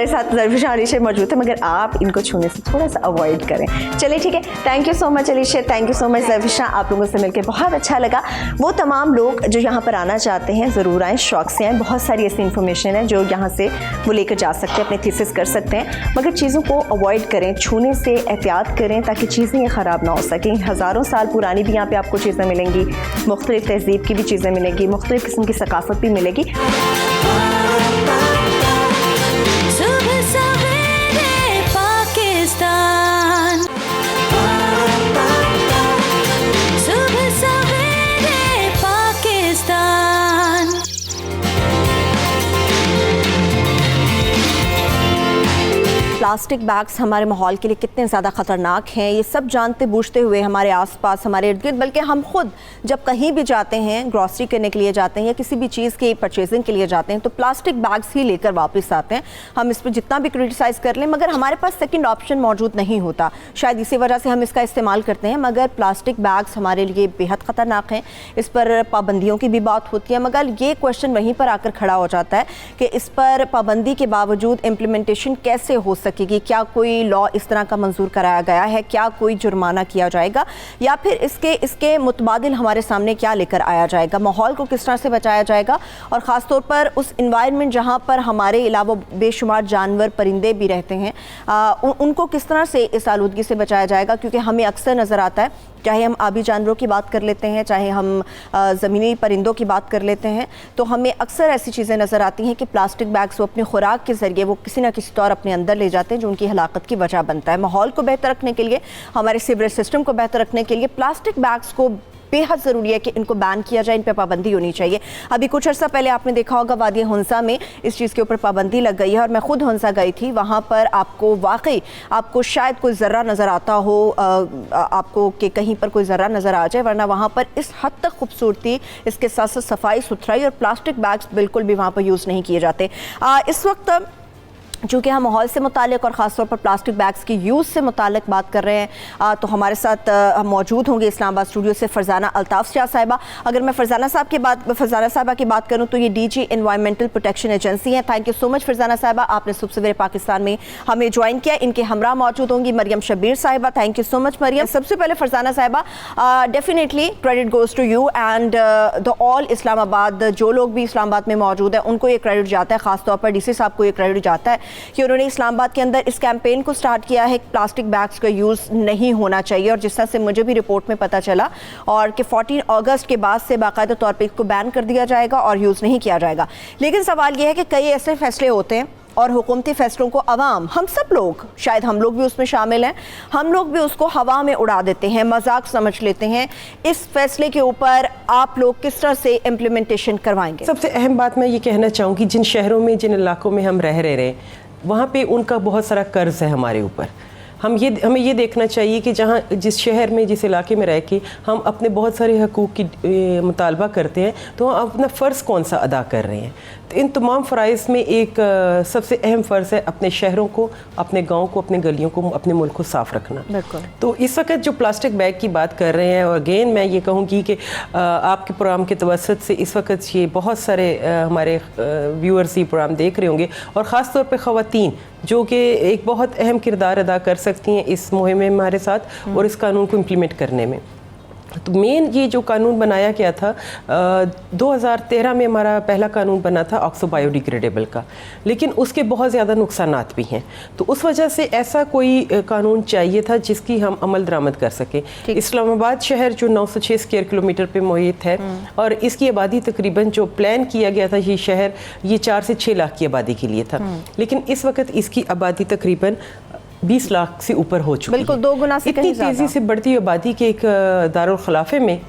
साथ ज़ैफिशा अलीशा मौजूद है, मगर आप इनको छूने से थोड़ा सा अवॉइड करें। चलिए ठीक है, thank you so much Alisha, thank you so much Zaifisha, आप लोगों से मिलकर बहुत अच्छा लगा। वो तमाम लोग जो यहाँ पर आना चाहते हैं ज़रूर आएँ, शौक़ से आएँ। बहुत सारी ऐसी इन्फॉर्मेशन है जो यहाँ से वो लेकर जा सकते हैं, अपने थीसिस कर सकते हैं, मगर चीज़ों को अवॉइड करें, छूने से एहतियात करें ताकि चीज़ें ये ख़राब ना हो सकें। हज़ारों साल पुरानी भी यहाँ पर आपको चीज़ें मिलेंगी, मुख्तलिफ़ तहज़ीब की भी चीज़ें मिलेंगी, मुख्तलिफ़ किस्म की सकाफ़त भी मिलेगी। सुबह सवेरे पाकिस्तान, सुबह सवेरे पाकिस्तान। प्लास्टिक बैग्स हमारे माहौल के लिए कितने ज़्यादा ख़तरनाक हैं, ये सब जानते बूझते हुए हमारे आसपास, हमारे इर्द गिर्द, बल्कि हम खुद जब कहीं भी जाते हैं, ग्रॉसरी करने के लिए जाते हैं या किसी भी चीज़ की परचेजिंग के लिए जाते हैं, तो प्लास्टिक बैग्स ही लेकर वापस आते हैं। हम इस पर जितना भी क्रिटिसाइज़ कर लें, मगर हमारे पास सेकंड ऑप्शन मौजूद नहीं होता। शायद इसी वजह से हम इसका इस्तेमाल करते हैं, मगर प्लास्टिक बैग्स हमारे लिए बेहद ख़तरनाक हैं। इस पर पाबंदियों की भी बात होती है, मगर ये क्वेश्चन वहीं पर आकर खड़ा हो जाता है कि इस पर पाबंदी के बावजूद इम्प्लीमेंटेशन कैसे हो सकेगी? क्या कोई लॉ इस तरह का मंजूर कराया गया है? क्या कोई जुर्माना किया जाएगा या फिर इसके मुतबादिल हमारे सामने क्या लेकर आया जाएगा? माहौल को किस तरह से बचाया जाएगा और ख़ास तौर पर उस इन्वायरमेंट जहाँ पर हमारे अलावा बेशुमार जानवर परिंदे भी रहते हैं, उनको किस तरह से इस आलूदगी से बचाया जाएगा? क्योंकि हमें अक्सर नज़र आता है, चाहे हम आबी जानवरों की बात कर लेते हैं, चाहे हम ज़मीनी परिंदों की बात कर लेते हैं, तो हमें अक्सर ऐसी चीज़ें नज़र आती हैं कि प्लास्टिक बैग्स वो अपनी खुराक के ज़रिए वो किसी न किसी तौर अपने अंदर ले जाते हैं, जो उनकी हलाकत की वजह बनता है। माहौल को बेहतर रखने के लिए, हमारे सीवरेज सिस्टम को बेहतर रखने के लिए प्लास्टिक बैग्स को बेहद ज़रूरी है कि इनको बैन किया जाए, इन पर पाबंदी होनी चाहिए। अभी कुछ अर्सा पहले आपने देखा होगा वादी हुंसा में इस चीज़ के ऊपर पाबंदी लग गई है और मैं खुद हुंसा गई थी। वहाँ पर आपको शायद कोई ज़र्रा नज़र आता हो, आपको कि कहीं पर कोई ज़र्रा नज़र आ जाए, वरना वहाँ पर इस हद तक खूबसूरती, इसके साथ साथ सफाई सुथराई और प्लास्टिक बैग्स बिल्कुल भी वहाँ पर यूज़ नहीं किए जाते। इस वक्त चूँकि हम माहौल से मुतालिक और ख़ासतौर पर प्लास्टिक बैग्स की यूज़ से मुतालिक बात कर रहे हैं, तो हमारे साथ मौजूद होंगे इस्लामाबाद स्टूडियो से फरजाना अल्ताफ़ शाह साहिबा। अगर मैं फरजाना साहिबा की बात करूँ तो ये डीजी एनवायरमेंटल प्रोटेक्शन एजेंसी हैं। Thank you so much Farzana साहिबा, आपने सुबह सवेरे पाकिस्तान में हमें ज्वाइन किया। इनके हमरा मौजूद होंगी मरियम शब्बीर साहिबा। Thank you so much Mariam. सबसे पहले फरजाना साहिबा, definitely credit goes to you and the all Islamabad. जो लोग भी इस्लामाबाद में मौजूद हैं उनको ये क्रेडिट जाता है, ख़ासतौर पर DC साहब को ये क्रेडिट जाता है कि उन्होंने इस्लामाबाद के अंदर इस कैंपेन को स्टार्ट किया है प्लास्टिक बैग्स का यूज़ नहीं होना चाहिए। और जिस तरह से मुझे भी रिपोर्ट में पता चला और कि 14 अगस्त के बाद से बाकायदा तौर पर इसको बैन कर दिया जाएगा और यूज़ नहीं किया जाएगा। लेकिन सवाल ये है कि कई ऐसे फैसले होते हैं और हुकूमती फैसलों को अवाम, हम सब लोग, शायद हम लोग भी उसमें शामिल हैं, हम लोग भी उसको हवा में उड़ा देते हैं, मजाक समझ लेते हैं। इस फैसले के ऊपर आप लोग किस तरह से इम्प्लीमेंटेशन करवाएंगे? सबसे अहम बात मैं ये कहना चाहूँगी, जिन शहरों में, जिन इलाकों में हम रह रहे हैं वहाँ पे उनका बहुत सारा कर्ज है हमारे ऊपर। हमें ये देखना चाहिए कि जहाँ, जिस शहर में, जिस इलाके में रह के हम अपने बहुत सारे हकूक़ की मुतालबा करते हैं, तो हम अपना फ़र्ज़ कौन सा अदा कर रहे हैं। तो इन तमाम फ़राइज़ में एक सबसे अहम फ़र्ज़ है अपने शहरों को, अपने गाँव को, अपने गलियों को, अपने मुल्क को साफ़ रखना। तो इस वक्त जो प्लास्टिक बैग की बात कर रहे हैं, और अगेन मैं ये कहूँगी कि आपके प्रोग्राम के तवसत से इस वक्त ये बहुत सारे हमारे व्यूअर्स ये प्रोग्राम देख रहे होंगे, और ख़ास तौर पे ख़वातीन जो कि एक बहुत अहम किरदार अदा कर सकती हैं इस मुहिम में हमारे साथ और इस कानून को इम्प्लीमेंट करने में। तो मेन ये जो कानून बनाया गया था 2013 में हमारा पहला कानून बना था ऑक्सो बायोडिग्रेडेबल का, लेकिन उसके बहुत ज़्यादा नुकसानात भी हैं। तो उस वजह से ऐसा कोई कानून चाहिए था जिसकी हम अमल दरामद कर सकें। इस्लामाबाद शहर जो 906 स्क्वायर किलोमीटर पे मुहित है और इसकी आबादी तकरीबन, जो प्लान किया गया था ये शहर, ये 4 से 6 लाख की आबादी के लिए था, लेकिन इस वक्त इसकी आबादी तकरीबन 20 लाख से ऊपर हो चुकी है। बिल्कुल 2 गुना से इतनी तेज़ी से बढ़ती हुई आबादी के एक दारुल खिलाफे में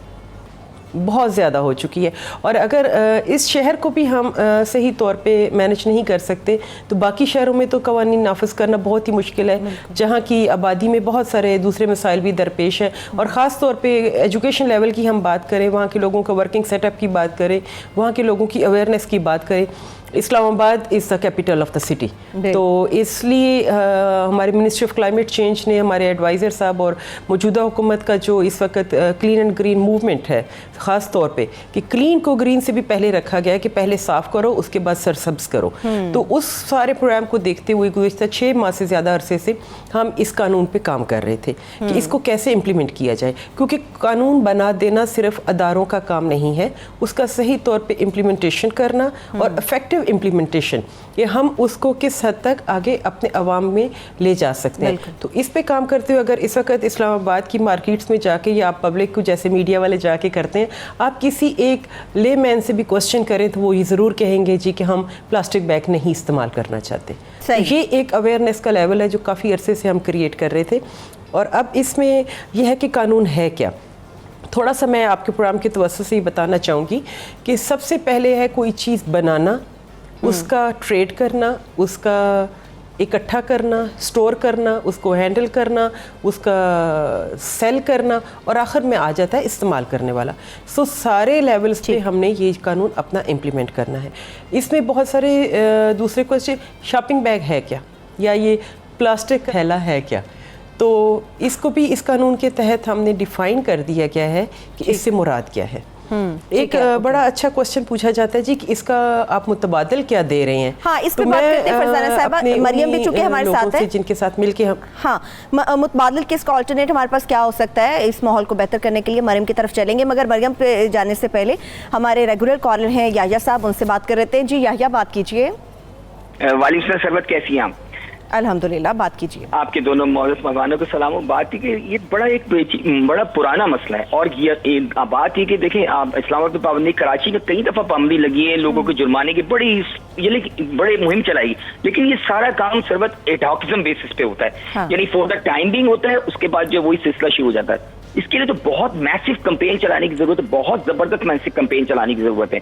बहुत ज़्यादा हो चुकी है। और अगर इस शहर को भी हम सही तौर पे मैनेज नहीं कर सकते तो बाकी शहरों में तो कवानीन नाफिज करना बहुत ही मुश्किल है, जहाँ की आबादी में बहुत सारे दूसरे मसाइल भी दरपेश हैं। और ख़ास तौर पे एजुकेशन लेवल की हम बात करें, वहाँ के लोगों का वर्किंग सेटअप की बात करें, वहाँ के लोगों की अवेयरनेस की बात करें, Islamabad is the capital of the city. तो इसलिए हमारे मिनिस्ट्री ऑफ क्लाइमेट चेंज ने, हमारे एडवाइज़र साहब और मौजूदा हुकूमत का जो इस वक्त क्लीन एंड ग्रीन मूवमेंट है, ख़ास तौर पे कि क्लीन को ग्रीन से भी पहले रखा गया है कि पहले साफ़ करो उसके बाद सरसब्ज़ करो। तो उस सारे प्रोग्राम को देखते हुए गुज़िश्ता 6 माह से ज़्यादा अरसे से हम इस कानून पे काम कर रहे थे कि इसको कैसे इम्प्लीमेंट किया जाए, क्योंकि कानून बना देना सिर्फ अदारों का काम नहीं है, उसका सही तौर पे इम्प्लीमेंटेशन करना और इफेक्टिव इम्प्लीमेंटेशन, ये हम उसको किस हद तक आगे अपने अवाम में ले जा सकते हैं। तो इस पे काम करते हुए अगर इस वक्त इस्लामाबाद की मार्केट्स में जाके या आप पब्लिक को, जैसे मीडिया वाले जाके करते हैं, आप किसी एक लेमैन से भी क्वेश्चन करें तो वो ये ज़रूर कहेंगे जी कि हम प्लास्टिक बैग नहीं इस्तेमाल करना चाहते। तो ये एक अवेयरनेस का लेवल है जो काफ़ी अरसे से हम क्रिएट कर रहे थे। और अब इसमें यह है कि कानून है क्या, थोड़ा सा मैं आपके प्रोग्राम के तवज्जो से ही बताना चाहूँगी कि सबसे पहले है कोई चीज़ बनाना, उसका ट्रेड करना, उसका इकट्ठा करना, स्टोर करना, उसको हैंडल करना, उसका सेल करना, और आखिर में आ जाता है इस्तेमाल करने वाला। सो सारे लेवल्स पे हमने ये कानून अपना इम्प्लीमेंट करना है। इसमें बहुत सारे दूसरे क्वेश्चन, शॉपिंग बैग है क्या, या ये प्लास्टिक थैला है क्या, तो इसको भी इस कानून के तहत हमने डिफ़ाइन कर दिया गया है कि इससे मुराद क्या है। एक बड़ा अच्छा क्वेश्चन पूछा जाता है जी कि इसका आप मुतबादल क्या दे रहे हैं। हाँ, इस पे बात करते हैं फरजाना साहिबा। मरियम भी चूंकि हमारे साथ है, जिनके साथ मिलके हम, हाँ, मुतबादल के इसका ऑल्टरनेट हमारे पास क्या हो सकता है, इस माहौल को बेहतर करने के लिए मरियम की तरफ चलेंगे। मगर मरियम पे जाने से पहले हमारे रेगुलर कॉलर हैं याह्या साहब, उनसे बात कर रहे थे। जी याह्या, बात कीजिए। वालेकुम सलाम, सरवत कैसी हैं आप? अल्हम्दुलिल्लाह, बात कीजिए। आपके दोनों मौजूद मेहमानों को सलाम। बात ही कि ये बड़ा पुराना मसला है, और ये बात ही कि देखें आप, इस्लामाबाद में पाबंदी, कराची में कई दफ़ा पाबंदी लगी है, लोगों के जुर्माने की बड़ी मुहिम चलाई, लेकिन ये सारा काम सरबत एडहॉकिज्म बेसिस पे होता है। हाँ। यानी फॉर द टाइम बिंग होता है, उसके बाद जो वही सिलसिला शुरू हो जाता है। इसके लिए तो बहुत मैसिव कंपेन चलाने की जरूरत है, बहुत जबरदस्त मैसिव कंपेन चलाने की जरूरत है।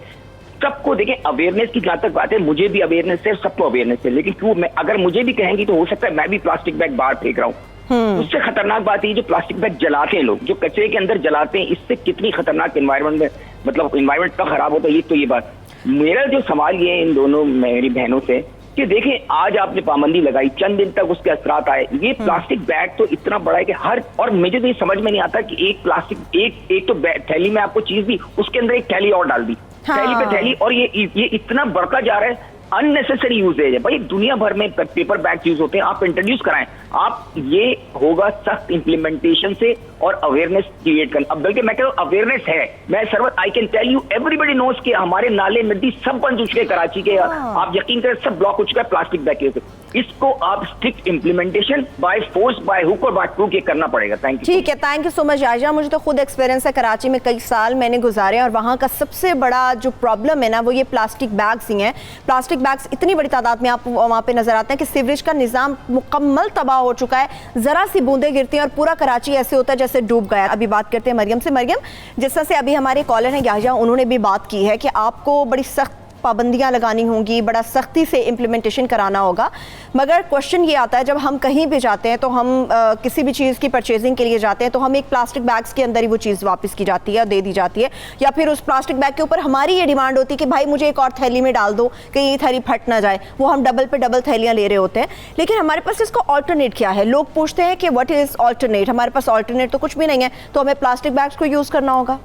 सबको देखें, अवेयरनेस की जहां तक बात है, मुझे भी अवेयरनेस है, सबको अवेयरनेस है, लेकिन क्यों अगर मुझे भी कहेंगी तो हो सकता है मैं भी प्लास्टिक बैग बाहर फेंक रहा हूँ। उससे खतरनाक बात है जो प्लास्टिक बैग जलाते हैं लोग, जो कचरे के अंदर जलाते हैं, इससे कितनी खतरनाक एनवायरमेंट में, मतलब एनवायरमेंट का खराब होता है। ये तो ये बात, मेरा जो सवाल ये है इन दोनों मेरी बहनों से कि देखें आज आपने पाबंदी लगाई, चंद दिन तक उसके असरात आए। ये प्लास्टिक बैग तो इतना बड़ा है कि हर, और मुझे तो ये समझ में नहीं आता कि एक प्लास्टिक एक तो थैली में आपको चीज दी, उसके अंदर एक थैली और डाल दी, थैली पे थैली, और ये इतना बढ़ता जा रहा है। अननेसेसरी यूजेज है भाई, दुनिया भर में पेपर बैग यूज होते हैं, आप इंट्रोड्यूस कराएं। आप ये होगा सख्त इम्प्लीमेंटेशन से और अवेयरनेस क्रिएट करना। अब बल्कि मैं कह रहा हूँ अवेयरनेस है, मैं Sarwat I can tell you everybody knows कि हमारे नाले नदी सब बंद हो चुके हैं कराची के, आप यकीन करें सब ब्लॉक हो चुका है प्लास्टिक बैग के। इसको आप strict implementation by force, by hook और बाय क्रूक ये करना पड़ेगा। Thank you. ठीक है, थैंक यू सो मच याजा। मुझे तो खुद एक्सपीरियंस है, कराची में कई साल मैंने गुजारे और वहाँ का सबसे बड़ा जो प्रॉब्लम है ना वो ये प्लास्टिक बैग्स ही हैं। प्लास्टिक बैग्स इतनी बड़ी तादाद में आप वहाँ पे नजर आते हैं कि सीवरेज का निज़ाम मुकम्मल तबाह हो चुका है। ज़रा सी बूंदें गिरती हैं और पूरा कराची ऐसे होता है जैसे डूब गया। अभी बात करते हैं मरियम से। मरियम, जिस तरह से अभी हमारे कॉलर हैं याजा, उन्होंने भी बात की है कि आपको बड़ी सख्त पाबंदियां लगानी होंगी, बड़ा सख्ती से इम्प्लीमेंटेशन कराना होगा, मगर क्वेश्चन ये आता है जब हम कहीं भी जाते हैं तो हम किसी भी चीज़ की परचेजिंग के लिए जाते हैं तो हम एक प्लास्टिक बैग्स के अंदर ही वो चीज़ वापस की जाती है, दे दी जाती है, या फिर उस प्लास्टिक बैग के ऊपर हमारी ये डिमांड होती है कि भाई मुझे एक और थैली में डाल दो कहीं ये थैली फट ना जाए। वो हम डबल पे डबल थैलियाँ ले रहे होते हैं, लेकिन हमारे पास इसको ऑल्टरनेट क्या है? लोग पूछते हैं कि व्हाट इज़ ऑल्टरनेट। हमारे पास ऑल्टरनेट तो कुछ भी नहीं है, तो हमें प्लास्टिक बैग्स को यूज़ करना होगा।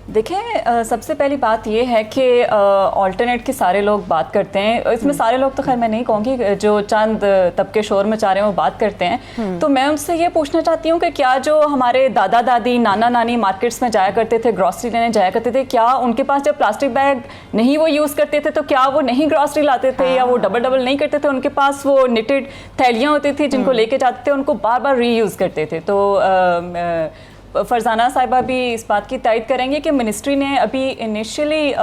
देखें, सबसे पहली बात ये है कि ऑल्टरनेट की सारे लोग बात करते हैं। इसमें सारे लोग तो खैर मैं नहीं कहूँगी, जो चंद तबके शोर मचा रहे हैं वो बात करते हैं। तो मैं उनसे ये पूछना चाहती हूँ कि क्या जो हमारे दादा दादी नाना नानी मार्केट्स में जाया करते थे, ग्रॉसरी लेने जाया करते थे, क्या उनके पास जब प्लास्टिक बैग नहीं वो यूज़ करते थे तो क्या वो नहीं ग्रॉसरी लाते थे या वो डबल डबल नहीं करते थे? उनके पास वो निटेड थैलियाँ होती थी जिनको लेके जाते थे, उनको बार बार रीयूज़ करते थे। तो फरजाना साहिबा भी इस बात की तायद करेंगे कि मिनिस्ट्री ने अभी इनिशियली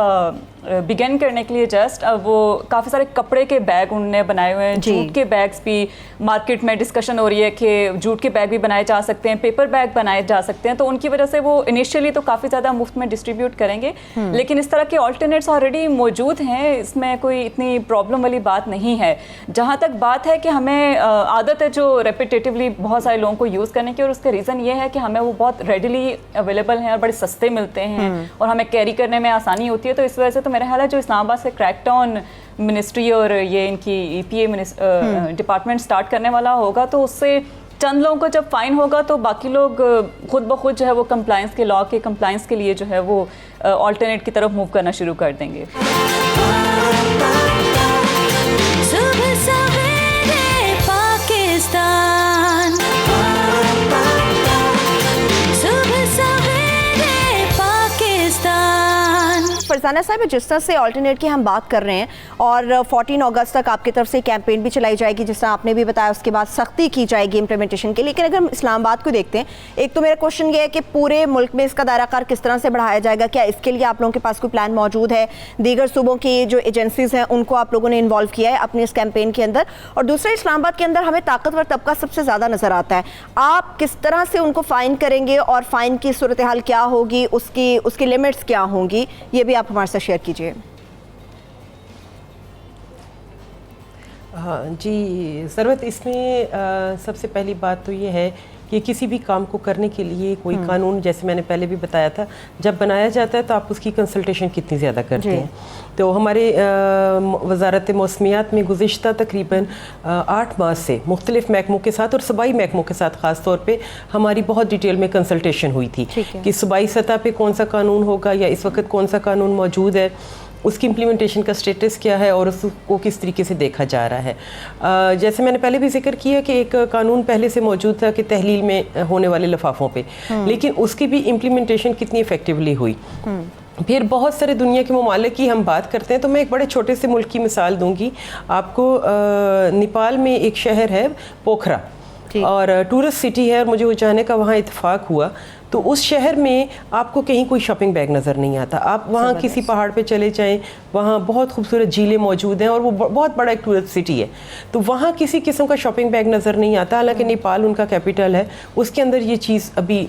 बिगन करने के लिए जस्ट वो काफ़ी सारे कपड़े के बैग उन्होंने बनाए हुए हैं, जूट के बैग्स भी मार्केट में डिस्कशन हो रही है कि जूट के बैग भी बनाए जा सकते हैं, पेपर बैग बनाए जा सकते हैं। तो उनकी वजह से वो इनिशियली तो काफ़ी ज़्यादा मुफ्त में डिस्ट्रीब्यूट करेंगे, लेकिन इस तरह के ऑल्टरनेट्स ऑलरेडी मौजूद हैं, इसमें कोई इतनी प्रॉब्लम वाली बात नहीं है। जहाँ तक बात है कि हमें आदत है जो रेपिटेटिवली बहुत सारे लोगों को यूज़ करने की, और उसका रीज़न ये है कि हमें वो बहुत रेडिली अवेलेबल हैं और बड़े सस्ते मिलते हैं और हमें कैरी करने में आसानी होती है। तो इस वजह से तो मेरा ख्याल है जो इस्लामाबाद से क्रैकडाउन मिनिस्ट्री और ये इनकी EPA डिपार्टमेंट स्टार्ट करने वाला होगा, तो उससे चंद लोगों को जब फाइन होगा तो बाकी लोग खुद ब खुद जो है वो कंप्लायंस के लॉ के कंप्लायंस के लिए जो है वो ऑल्टरनेट की तरफ मूव करना शुरू कर देंगे। सुबह सवेरे पाकिस्तान, सुबह सवेरे पाकिस्तान। फरजाना साहब, जिस तरह से ऑल्टरनेट की हम बात कर रहे हैं और 14 अगस्त तक आपकी तरफ से कैंपेन भी चलाई जाएगी, जिस तरह आपने भी बताया, उसके बाद सख्ती की जाएगी इम्प्लीमेंटेशन की। लेकिन अगर हम इस्लामाबाद को देखते हैं, एक तो मेरा क्वेश्चन ये है कि पूरे मुल्क में इसका दायराकार किस तरह से बढ़ाया जाएगा? क्या इसके लिए आप लोगों के पास कोई प्लान मौजूद है? दीगर सूबों की जो एजेंसीज हैं उनको आप लोगों ने इन्वॉल्व किया है अपने इस कैंपेन के अंदर? और दूसरा, इस्लामाबाद के अंदर हमें ताकतवर तबका सबसे ज़्यादा नज़र आता है, आप किस तरह से उनको फ़ाइन करेंगे और फ़ाइन की सूरत हाल क्या होगी, उसकी लिमिट्स क्या होंगी, ये भी आप हमारे साथ शेयर कीजिए। हाँ जी सरवत, इसमें सबसे पहली बात तो ये है कि किसी भी काम को करने के लिए कोई कानून, जैसे मैंने पहले भी बताया था, जब बनाया जाता है तो आप उसकी कंसल्टेशन कितनी ज़्यादा करते हैं। तो हमारे वजारत मौसमियात में गुज़िश्ता तकरीबन 8 माह से मुख्तलिफ़ महकमों के साथ और सूबाई महकमों के साथ ख़ास तौर पे हमारी बहुत डिटेल में कंसल्टेशन हुई थी कि सूबाई सतह पे कौन सा कानून होगा या इस वक्त कौन सा कानून मौजूद है, उसकी इम्प्लीमेंटेशन का स्टेटस क्या है और उसको किस तरीके से देखा जा रहा है। जैसे मैंने पहले भी जिक्र किया कि एक कानून पहले से मौजूद था कि तहलील में होने वाले लिफाफों पे, लेकिन उसकी भी इम्प्लीमेंटेशन कितनी इफ़ेक्टिवली हुई। फिर बहुत सारे दुनिया के ममालिक की हम बात करते हैं तो मैं एक बड़े छोटे से मुल्क की मिसाल दूंगी आपको। नेपाल में एक शहर है पोखरा और टूरिस्ट सिटी है और मुझे वो जाने का वहाँ इत्तेफाक हुआ। तो उस शहर में आपको कहीं कोई शॉपिंग बैग नज़र नहीं आता। आप वहाँ किसी पहाड़ पे चले जाएं, वहाँ बहुत खूबसूरत झीलें मौजूद हैं और वो बहुत बड़ा एक टूरिस्ट सिटी है, तो वहाँ किसी किस्म का शॉपिंग बैग नज़र नहीं आता। हालांकि नेपाल उनका कैपिटल है, उसके अंदर ये चीज़ अभी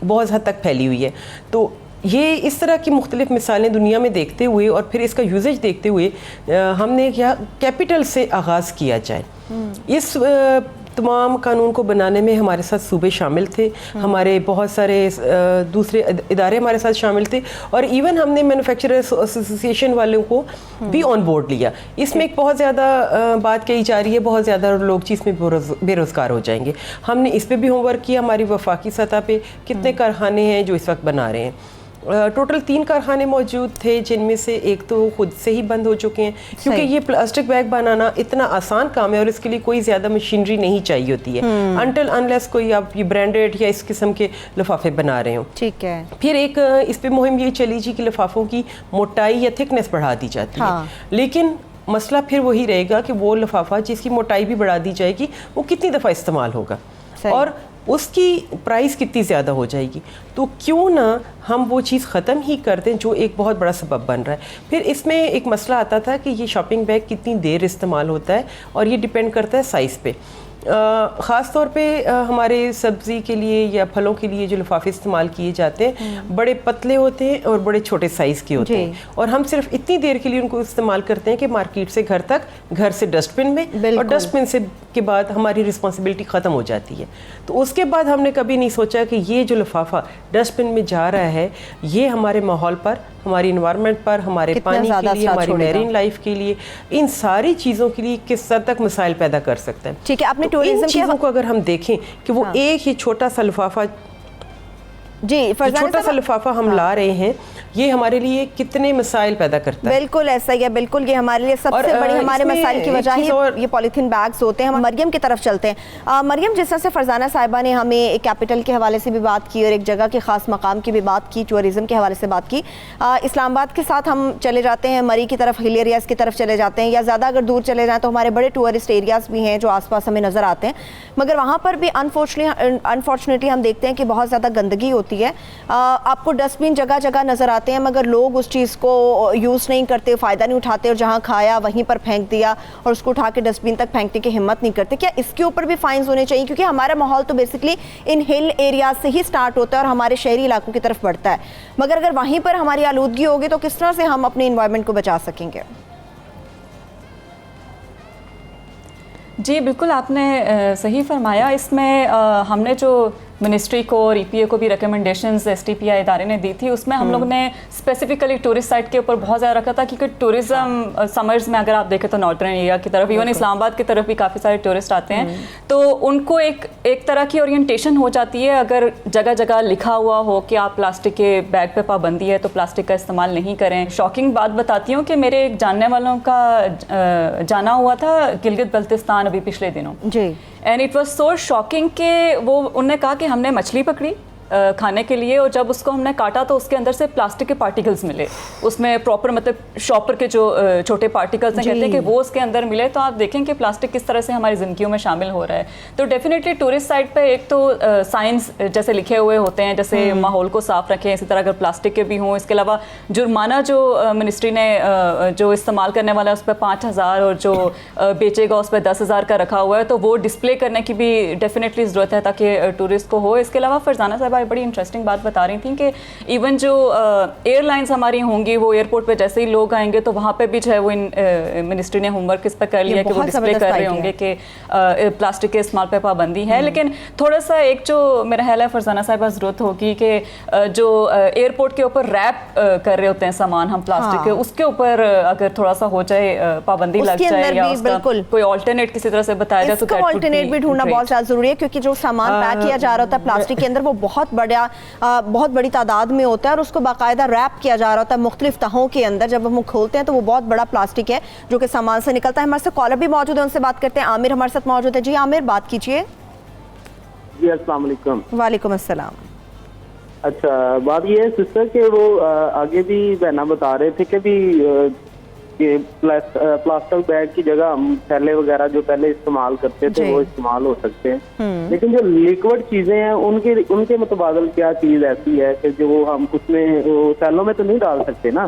बहुत हद तक फैली हुई है। तो ये इस तरह की मुख्तलिफ़ मिसालें दुनिया में देखते हुए और फिर इसका यूजेज देखते हुए हमने क्या कैपिटल से आगाज़ किया जाए। इस तमाम कानून को बनाने में हमारे साथ सूबे शामिल थे, हमारे बहुत सारे दूसरे इदारे हमारे साथ शामिल थे, और इवन हमने मैन्युफैक्चरर्स एसोसिएशन वालों को भी ऑन बोर्ड लिया। इसमें एक बहुत ज़्यादा बात कही जा रही है, बहुत ज़्यादा लोग चीज़ में बेरोज़गार हो जाएंगे। हमने इस पर भी होमवर्क किया, हमारी वफाकी सतह पे कितने कारखाने हैं जो इस वक्त बना रहे हैं। टोटल 3 कारखाने मौजूद थे, जिनमें से एक तो खुद से ही बंद हो चुके हैं, क्योंकि ये प्लास्टिक बैग बनाना इतना आसान काम है और इसके लिए कोई ज़्यादा मशीनरी नहीं चाहिए होती है, अनटिल अनलेस कोई आप ये ब्रांडेड या इस किस्म के लिफाफे बना रहे हो। ठीक है। फिर एक इस पे मुहिम ये चली जी कि लिफाफों की मोटाई या थिकनेस बढ़ा दी जाती है, लेकिन मसला फिर वही रहेगा कि वो लिफाफा जिसकी मोटाई भी बढ़ा दी जाएगी वो कितनी दफ़ा इस्तेमाल होगा और उसकी प्राइस कितनी ज़्यादा हो जाएगी। तो क्यों ना हम वो चीज़ ख़त्म ही कर दें जो एक बहुत बड़ा सबब बन रहा है। फिर इसमें एक मसला आता था कि ये शॉपिंग बैग कितनी देर इस्तेमाल होता है और ये डिपेंड करता है साइज़ पे। ख़ास तौर पे हमारे सब्ज़ी के लिए या फलों के लिए जो लिफाफे इस्तेमाल किए जाते हैं बड़े पतले होते हैं और बड़े छोटे साइज़ के होते हैं, और हम सिर्फ इतनी देर के लिए उनको इस्तेमाल करते हैं कि मार्केट से घर तक, घर से डस्टबिन में, और डस्टबिन से के बाद हमारी रिस्पॉन्सिबिलिटी ख़त्म हो जाती है। तो उसके बाद हमने कभी नहीं सोचा कि ये जो लिफाफा डस्टबिन में जा रहा है ये हमारे माहौल पर, हमारी इन्वायरमेंट पर, हमारे पानी के लिए, हमारी मैरीन लाइफ के लिए, इन सारी चीज़ों के लिए किस हद तक मसाइल पैदा कर सकता है। ठीक है, आपने तो इन चीज़ों को अगर हम देखें कि वो एक ही छोटा सा लिफाफा, छोटा सा लिफाफा हम ला रहे हैं, ये हमारे लिए कितने मसाइल पैदा करता है। बिल्कुल ऐसा ही है, बिल्कुल ये हमारे लिए सबसे बड़ी हमारे मसाइल की वजह ही ये पॉलीथीन बैग्स होते हैं। हम मरियम की तरफ चलते हैं। मरियम, जिस तरह से फरजाना साहिबा ने हमें एक कैपिटल के हवाले से भी बात की और एक जगह के ख़ास मकाम की भी बात की, टूरिज़म के हवाले से बात की, इस्लामाबाद के साथ हम चले जाते हैं, मरी की तरफ, हिल एरियाज़ की तरफ चले जाते हैं, या ज़्यादा अगर दूर चले जाएँ तो हमारे बड़े टूरिस्ट एरियाज़ भी हैं जो आसपास हमें नज़र आते हैं, मगर वहाँ पर भी अनफॉर्चुनेटली हम देखते हैं कि बहुत ज़्यादा गंदगी होती है। आपको डस्टबिन जगह जगह नज़र आते हैं, मगर लोग उस चीज़ को यूज़ नहीं करते, फ़ायदा नहीं उठाते, और जहाँ खाया वहीं पर फेंक दिया और उसको उठा के डस्टबिन तक फेंकने की हिम्मत नहीं करते। क्या इसके ऊपर भी फ़ाइन्स होने चाहिए? क्योंकि हमारा माहौल तो बेसिकली इन हिल एरियाज से ही स्टार्ट होता है और हमारे शहरी इलाकों की तरफ बढ़ता है, मगर अगर वहीं पर हमारी आलूदगी होगी तो किस तरह से हम अपने इन्वायरमेंट को बचा सकेंगे? जी बिल्कुल, आपने सही फरमाया। इसमें हमने जो मिनिस्ट्री को और EPA को भी रिकमेंडेशंस STPI इदारे ने दी थी, उसमें हम लोगों ने स्पेसिफिकली टूरिस्ट साइट के ऊपर बहुत ज़्यादा रखा था, क्योंकि टूरिज़्म समर्स में अगर आप देखें तो नॉर्थर्न एरिया की तरफ, इवन इस्लामाबाद की तरफ भी काफ़ी सारे टूरिस्ट आते हैं, तो उनको एक तरह की ओरिएंटेशन हो जाती है अगर जगह जगह लिखा हुआ हो कि आप प्लास्टिक के बैग पे पाबंदी है तो प्लास्टिक का इस्तेमाल नहीं करें। शॉकिंग बात बताती हूँ कि मेरे एक जानने वालों का जाना हुआ था गिलगित बल्तिस्तान अभी पिछले दिनों जी, and it was so shocking कि वो उन्होंने कहा कि हमने मछली पकड़ी खाने के लिए, और जब उसको हमने काटा तो उसके अंदर से प्लास्टिक के पार्टिकल्स मिले, उसमें प्रॉपर मतलब शॉपर के जो छोटे पार्टिकल्स हैं कहते हैं कि वो उसके अंदर मिले। तो आप देखें कि प्लास्टिक किस तरह से हमारी ज़िंदगियों में शामिल हो रहा है। तो डेफिनेटली टूरिस्ट साइट पे एक तो साइंस जैसे लिखे हुए होते हैं, जैसे माहौल को साफ रखें, इसी तरह अगर प्लास्टिक के भी हों। इसके अलावा जुर्माना जो मिनिस्ट्री ने जो इस्तेमाल करने वाला है उस पर 5,000 और जो बेचेगा उस पर 10,000 का रखा हुआ है, तो वो डिस्प्ले करने की भी डेफिनेटली ज़रूरत है ताकि टूरिस्ट को हो। इसके अलावा फरजाना साहब बड़ी इंटरेस्टिंग बात बता रही थी कि इवन जो एयरलाइंस हमारी होंगी वो एयरपोर्ट पे जैसे ही लोग आएंगे तो वहाँ पे भी जो है वो मिनिस्ट्री ने होमवर्क इस पर कर लिया कि वो डिस्प्ले कर रहे होंगे कि प्लास्टिक के इस्तेमाल पे पाबंदी है। लेकिन थोड़ा सा एक जो मेरा ख्याल है फरजाना साहिबा ज़रूरत होगी कि जो एयरपोर्ट के ऊपर रैप कर रहे होते हैं सामान हम प्लास्टिक के, उसके ऊपर अगर थोड़ा सा हो जाए पाबंदी लग जाए या कोई ऑल्टरनेट किसी तरह से बताया जाए तो ऑल्टरनेट भी ढूंढना बहुत ज़्यादा ज़रूरी है, क्योंकि जो सामान पैक किया जा रहा होता है प्लास्टिक के अंदर वो बहुत बड़ी तादाद में होता है और उसको बाकायदा रैप किया जा रहा होता है मुख्तलिफ तहों के अंदर। जब हम खोलते हैं तो वो बहुत बड़ा प्लास्टिक है जो कि सामान से निकलता है। हमारे साथ कॉलर भी मौजूद है, उनसे बात करते हैं। आमिर हमारे साथ मौजूद है। जी आमिर, बात कीजिए। जी अस्सलाम वालेकुम। वालेकुम अस्सलाम। अच्छा, बात ये है सिस्टर कि वो आगे भी बहना बता रहे थे कि भी प्लास्टिक बैग की जगह हम थैले वगैरह जो पहले इस्तेमाल करते थे वो इस्तेमाल हो सकते हैं, लेकिन जो लिक्विड चीजें हैं उनके मुतबादल क्या चीज ऐसी है कि जो हम उसमें थैलों में तो नहीं डाल सकते ना।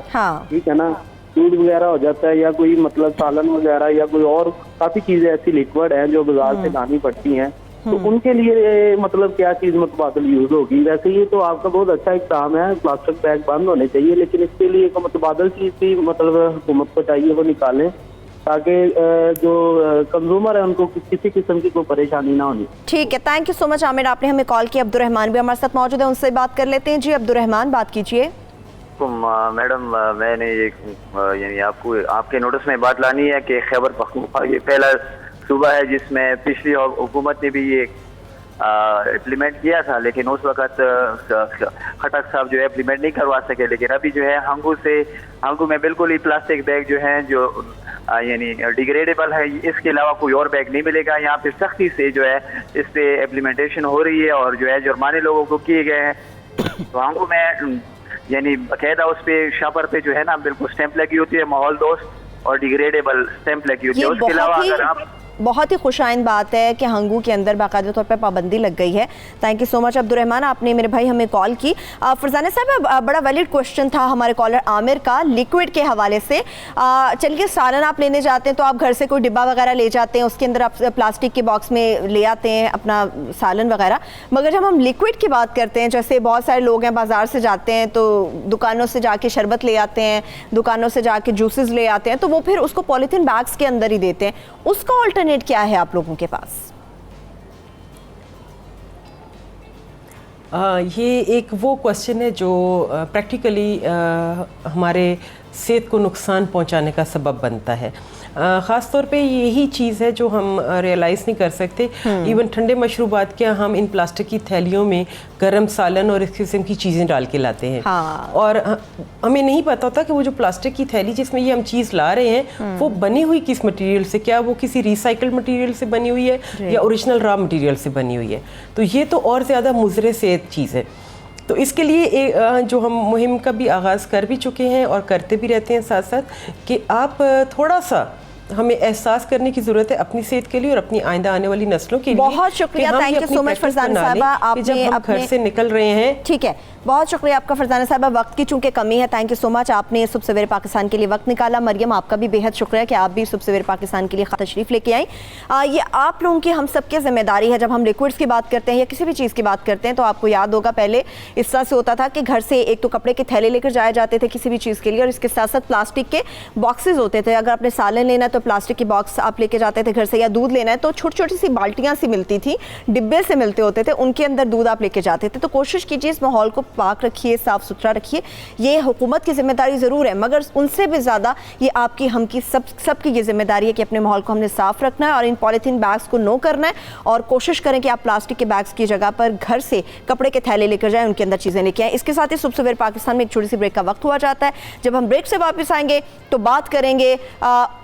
ठीक है ना, दूध वगैरह हो जाता है या कोई मतलब सालन वगैरह या कोई और काफी चीजें ऐसी लिक्विड हैं जो बाजार से लानी पड़ती हैं, तो उनके लिए मतलब क्या चीज मुतबादल यूज होगी। वैसे ये तो आपका बहुत अच्छा इक़दाम है, प्लास्टिक बैग बंद होने चाहिए, लेकिन इसके लिए मुतबादल चीज भी मतलब हुकूमत को चाहिए वो निकालें ताकि जो कंज्यूमर है उनको किसी किस्म की कोई परेशानी ना होनी। ठीक है, thank you so much Aamir, आपने हमें कॉल किया। अब्दुर्रहमान भी हमारे साथ मौजूद है, उनसे बात कर लेते हैं। जी अब्दुर्रहमान, बात कीजिए। मैडम मैंने यानी आपको आपके नोटिस में बात लानी है कि खैबर पख्तूनख्वा ये पहला सूबा है जिसमें पिछली हुकूमत ने भी ये इम्प्लीमेंट किया था, लेकिन उस वक्त खटक साहब जो है इम्प्लीमेंट नहीं करवा सके। लेकिन अभी जो है हंगू में बिल्कुल ही प्लास्टिक बैग जो हैं जो यानी डिग्रेडेबल है, इसके अलावा कोई और बैग नहीं मिलेगा। यहाँ पे सख्ती से जो है इस पे इम्प्लीमेंटेशन हो रही है और जो है जुर्माने लोगों को किए गए हैं। तो हंगू में यानी बाकायदा उस पे शापर पे जो है ना बिल्कुल स्टैंप लगी होती है, माहौल दोस्त और डिग्रेडेबल स्टैंप लगी होती है। उसके अलावा अगर आप बहुत ही खुशाइन बात है कि हंगू के अंदर बाकायदा तौर पर पाबंदी लग गई है। Thank you so much Abdurrahman, आपने मेरे भाई हमें कॉल की। फरजाना साहब, बड़ा वैलिड क्वेश्चन था हमारे कॉलर आमिर का लिक्विड के हवाले से। चलिए, सालन आप लेने जाते हैं तो आप घर से कोई डिब्बा वगैरह ले जाते हैं, उसके अंदर आप प्लास्टिक के बॉक्स में ले आते हैं अपना सालन वगैरह। मगर जब हम लिक्विड की बात करते हैं, जैसे बहुत सारे लोग हैं बाज़ार से जाते हैं तो दुकानों से जाके शरबत ले आते हैं, दुकानों से जाके जूसेस ले आते हैं, तो वो फिर उसको पॉलीथीन बैग्स के अंदर ही देते हैं। उसका ऑल्टरनेट क्या है आप लोगों के पास? ये एक वो क्वेश्चन है जो प्रैक्टिकली हमारे सेहत को नुकसान पहुंचाने का सबब बनता है। ख़ास तौर पे यही चीज़ है जो हम रियलाइज़ नहीं कर सकते। इवन ठंडे मशरूबात क्या हम इन प्लास्टिक की थैलियों में गर्म सालन और इस किस्म की चीज़ें डाल के लाते हैं। हाँ। और हमें नहीं पता होता कि वो जो प्लास्टिक की थैली जिसमें ये हम चीज़ ला रहे हैं वो बनी हुई किस मटेरियल से, क्या वो किसी रिसाइकल्ड मटेरियल से बनी हुई है या ओरिजिनल रॉ मटेरियल से बनी हुई है। तो ये तो और ज़्यादा मुज़र सेहत चीज़ है। तो इसके लिए जो हम मुहिम का भी आगाज़ कर भी चुके हैं और करते भी रहते हैं साथ साथ कि आप थोड़ा सा हमें एहसास करने की ज़रूरत है अपनी सेहत के लिए और अपनी आइंदा आने वाली नस्लों के लिए। बहुत शुक्रिया, thank you so much Farzana साहबा, आपने घर से निकल रहे हैं। ठीक है, बहुत शुक्रिया आपका फरजाना साहबा, वक्त की चूंकि कमी है, थैंक यू सो मच, आपने सुबह सवेरे पाकिस्तान के लिए वक्त निकाला। मरियम, आपका भी बेहद शुक्रिया कि आप भी सुबह सवेरे पाकिस्तान के लिए तशरीफ़ लेके आई। ये आप लोगों की हम सब की जिम्मेदारी है। जब हम लिक्विड्स की बात करते हैं या किसी भी चीज़ की बात करते हैं तो आपको याद होगा पहले इस तरह से होता था कि घर से एक तो कपड़े के थैले लेकर जाए जाते थे किसी भी चीज़ के लिए, और इसके साथ साथ प्लास्टिक के बॉक्सेस होते थे। अगर आपने सालन लेना है तो प्लास्टिक के बॉक्स आप लेके जाते थे घर से, या दूध लेना है तो छोटी छोटी सी बाल्टियाँ सी मिलती थी, डिब्बे से मिलते होते थे, उनके अंदर दूध आप लेके जाते थे। तो कोशिश कीजिए इस माहौल को पाक रखिए, साफ सुथरा रखिए। ये हुकूमत की जिम्मेदारी ज़रूर है, मगर उनसे भी ज़्यादा ये आपकी हमकी सबकी ये जिम्मेदारी है कि अपने माहौल को हमने साफ रखना है और इन पॉलीथीन बैग्स को नो करना है। और कोशिश करें कि आप प्लास्टिक के बैग्स की जगह पर घर से कपड़े के थैले लेकर जाएं, उनके अंदर चीज़ें लेके आएँ। इसके साथ ही सुबह सवेरे पाकिस्तान में एक छोटी सी ब्रेक का वक्त हुआ जाता है। जब हम ब्रेक से वापस आएंगे तो बात करेंगे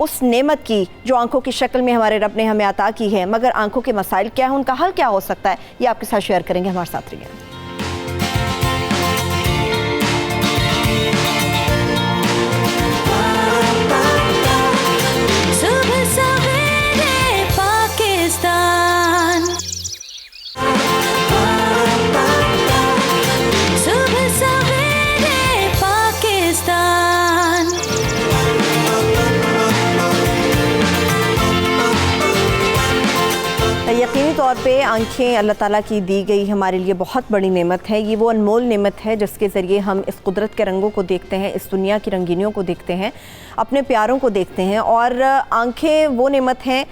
उस नेमत की जो आंखों की शक्ल में हमारे रब ने हमें अता की है, मगर आंखों के मसाइल क्या है, उनका हल क्या हो सकता है, ये आपके साथ शेयर करेंगे। हमारे साथ रहिए। सुबह सवेरे पाकिस्तान, सुबह सवेरे पाकिस्तान। यकीनी तौर पे आंखें अल्लाह ताला की दी गई हमारे लिए बहुत बड़ी नेमत है। ये वो अनमोल नेमत है जिसके ज़रिए हम इस कुदरत के रंगों को देखते हैं, इस दुनिया की रंगीनियों को देखते हैं, अपने प्यारों को देखते हैं। और आंखें वो नेमत हैं,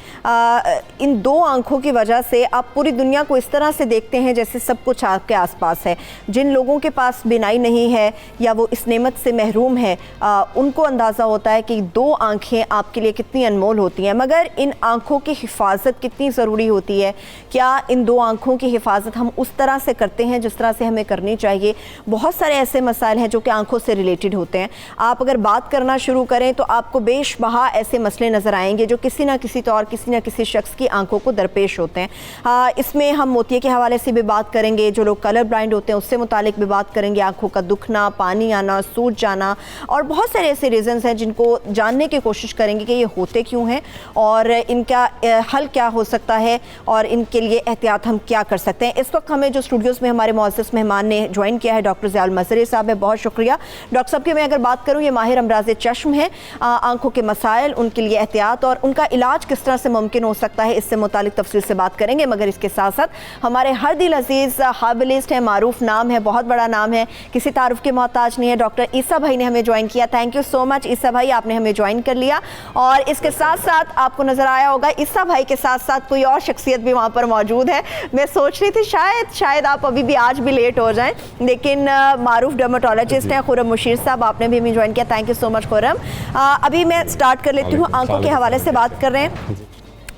इन दो आंखों की वजह से आप पूरी दुनिया को इस तरह से देखते हैं जैसे सब कुछ आपके आसपास है। जिन लोगों के पास बिनाई नहीं है या वो इस नेमत से महरूम है, उनको अंदाज़ा होता है कि दो आंखें आपके लिए कितनी अनमोल होती हैं। मगर इन आंखों की हिफाजत कितनी ज़रूरी होती है, क्या इन दो आंखों की हिफाजत हम उस तरह से करते हैं जिस तरह से हमें करनी चाहिए? बहुत सारे ऐसे मसाइल हैं जो कि आंखों से रिलेटेड होते हैं। आप अगर बात करना शुरू करें तो आपको बेशबहा ऐसे मसले नज़र आएंगे जो किसी ना किसी तौर किसी ना किसी शख्स की आंखों को दरपेश होते हैं। इसमें हम मोतिये के हवाले से भी बात करेंगे, जो लोग कलर ब्लाइंड होते हैं उससे मुतालिक भी बात करेंगे, आंखों का दुखना, पानी आना, सूज जाना, और बहुत सारे ऐसे रीज़न्स हैं जिनको जानने की कोशिश करेंगे कि ये होते क्यों हैं और इनका हल क्या हो सकता है और उनके लिए एहतियात हम क्या कर सकते हैं। इस वक्त हमें जो स्टूडियोज़ में हमारे मुअज़्ज़ज़ मेहमान ने ज्वाइन किया है डॉक्टर ज़ियाउल मज़हरी साहब है, बहुत शुक्रिया डॉक्टर साहब की। मैं अगर बात करूँ, ये माहिर अमराज़ चश्म है, आंखों के मसाइल, उनके लिए एहतियात और उनका इलाज किस तरह से मुमकिन हो सकता है, इससे मुतालिक तफसील से बात करेंगे। मगर इसके साथ साथ हमारे हर दिल अजीज़ हार्बलिस्ट है, मारूफ नाम है, बहुत बड़ा नाम है, किसी तारुफ के मोहताज नहीं है, डॉक्टर ईसा भाई ने हमें ज्वाइन किया। थैंक यू सो मच ईसा भाई, आपने हमें ज्वाइन कर लिया। और इसके साथ साथ आपको नजर आया होगा ईसा भाई के साथ साथ कोई और शख्सियत भी वहाँ पर मौजूद है। मैं सोच रही थी शायद आप अभी भी आज भी लेट हो जाएं, लेकिन मारूफ डर्मेटोलॉजिस्ट हैं खुर्रम मुशीर साहब, आपने भी हमें ज्वाइन किया। Thank you so much Khurram. अभी मैं स्टार्ट कर लेती हूँ, आंखों के हवाले से बात कर रहे हैं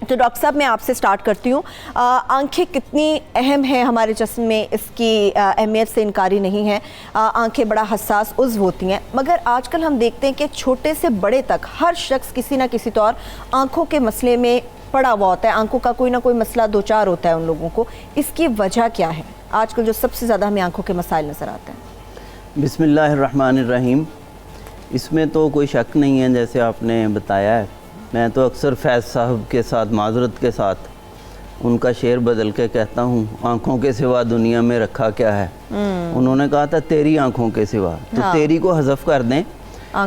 तो डॉक्टर साहब मैं आपसे स्टार्ट करती हूँ। आंखें कितनी अहम है हमारे जिस्म में, इसकी अहमियत से इनकारी नहीं है। आंखें बड़ा हसास उज़्व होती हैं, मगर आजकल हम देखते हैं कि छोटे से बड़े तक हर शख्स किसी ना किसी तौर आंखों के मसले में पड़ा हुआ होता है। आंखों का कोई ना कोई मसला दो चार होता है उन लोगों को। इसकी वजह क्या है आजकल जो सबसे ज़्यादा हमें आंखों के मसाइल नज़र आते हैं? बिस्मिल्लाहिर्रहमानिर्रहीम। इसमें तो कोई शक नहीं है, जैसे आपने बताया है। मैं तो अक्सर फैज़ साहब के साथ माज़रत के साथ उनका शेर बदल के कहता हूँ, आँखों के सिवा दुनिया में रखा क्या है। उन्होंने कहा था तेरी आँखों के सिवा, तो हाँ। तेरी को हज़फ कर दें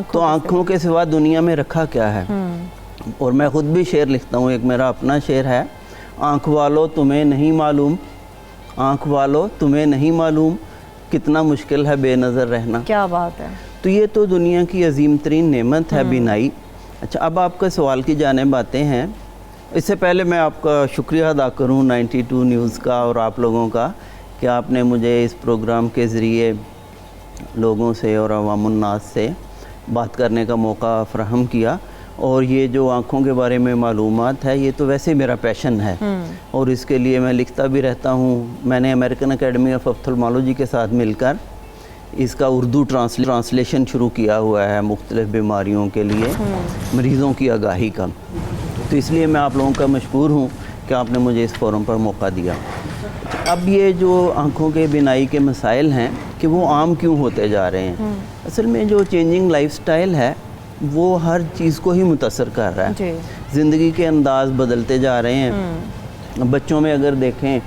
तो आँखों के सिवा दुनिया में रखा क्या है। और मैं ख़ुद भी शेर लिखता हूँ, एक मेरा अपना शेर है, आँख वालों तुम्हें नहीं मालूम, आँख वालों तुम्हें नहीं मालूम कितना मुश्किल है बेनज़र रहना। क्या बात है। तो ये तो दुनिया की अजीम तरीन नेमत है बिनाई। अच्छा, अब आपका सवाल की जानिब आते हैं। इससे पहले मैं आपका शुक्रिया अदा करूं 92 न्यूज़ का और आप लोगों का कि आपने मुझे इस प्रोग्राम के ज़रिए लोगों से और अवामुन्नास से बात करने का मौका फ़राहम किया। और ये जो आँखों के बारे में मालूमात है, ये तो वैसे मेरा पैशन है और इसके लिए मैं लिखता भी रहता हूँ। मैंने अमेरिकन एकेडमी ऑफ ऑप्थेल्मोलॉजी के साथ मिलकर इसका उर्दू ट्रांसलेशन शुरू किया हुआ है मुख्तलिफ़ बीमारियों के लिए मरीज़ों की आगाही का। तो इसलिए मैं आप लोगों का मशकूर हूँ कि आपने मुझे इस फोरम पर मौका दिया। अब ये जो आँखों के बिनाई के मसाइल हैं कि वो आम क्यों होते जा रहे हैं, असल में जो चेंजिंग लाइफस्टाइल है वो हर चीज़ को ही मुतासर कर रहा है। ज़िंदगी के अंदाज़ बदलते जा रहे हैं। बच्चों में अगर देखें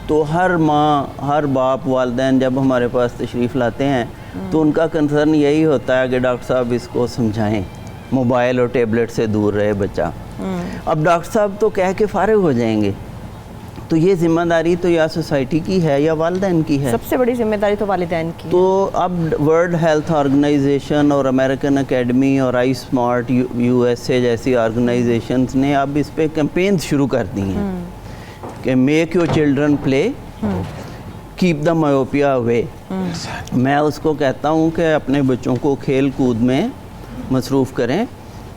तो हर माँ हर बाप वालिदैन जब हमारे पास तशरीफ़ लाते हैं तो उनका कंसर्न यही होता है कि डॉक्टर साहब इसको समझाएं, मोबाइल और टेबलेट से दूर रहे बच्चा। अब डॉक्टर साहब तो कह के फ़ारिग हो जाएंगे, तो ये ज़िम्मेदारी तो या सोसाइटी की है या वालिदैन की है। सबसे बड़ी जिम्मेदारी तो वालिदैन की है। तो अब वर्ल्ड हेल्थ ऑर्गेनाइजेशन और अमेरिकन एकेडमी और आई स्मार्ट USA जैसी ऑर्गेनाइजेशंस ने अब इस पर कैंपेन्स शुरू कर दी हैं कि make your children play, keep the myopia away. मैं उसको कहता हूँ कि अपने बच्चों को खेल कूद में मसरूफ़ करें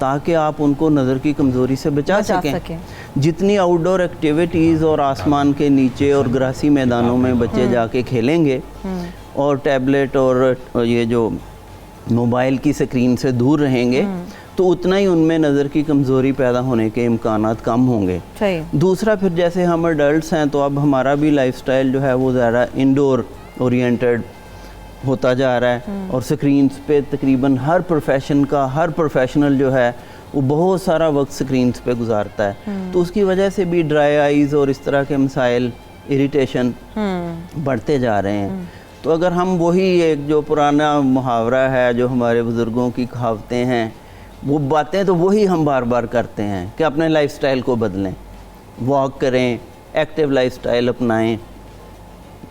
ताकि आप उनको नज़र की कमज़ोरी से बचा सकें। जितनी आउटडोर एक्टिविटीज़ और आसमान के नीचे और ग्रासी मैदानों में बच्चे जाके खेलेंगे और टैबलेट और ये जो मोबाइल की स्क्रीन से दूर रहेंगे तो उतना ही उनमें नज़र की कमज़ोरी पैदा होने के इम्कानात कम होंगे। दूसरा, फिर जैसे हम अडल्ट्स हैं तो अब हमारा भी लाइफस्टाइल जो है वो ज़्यादा इंडोर ओरिएंटेड होता जा रहा है और स्क्रीन्स पे तकरीबन हर प्रोफेशन का हर प्रोफेशनल जो है वो बहुत सारा वक्त स्क्रीन्स पे गुजारता है। तो उसकी वजह से भी ड्राई आइज़ और इस तरह के मसाइल, इरिटेशन बढ़ते जा रहे हैं। तो अगर हम वही एक जो पुराना मुहावरा है जो हमारे बुज़ुर्गों की कहावतें हैं, वो बातें तो वही हम बार बार करते हैं कि अपने लाइफस्टाइल को बदलें, वॉक करें, एक्टिव लाइफस्टाइल अपनाएं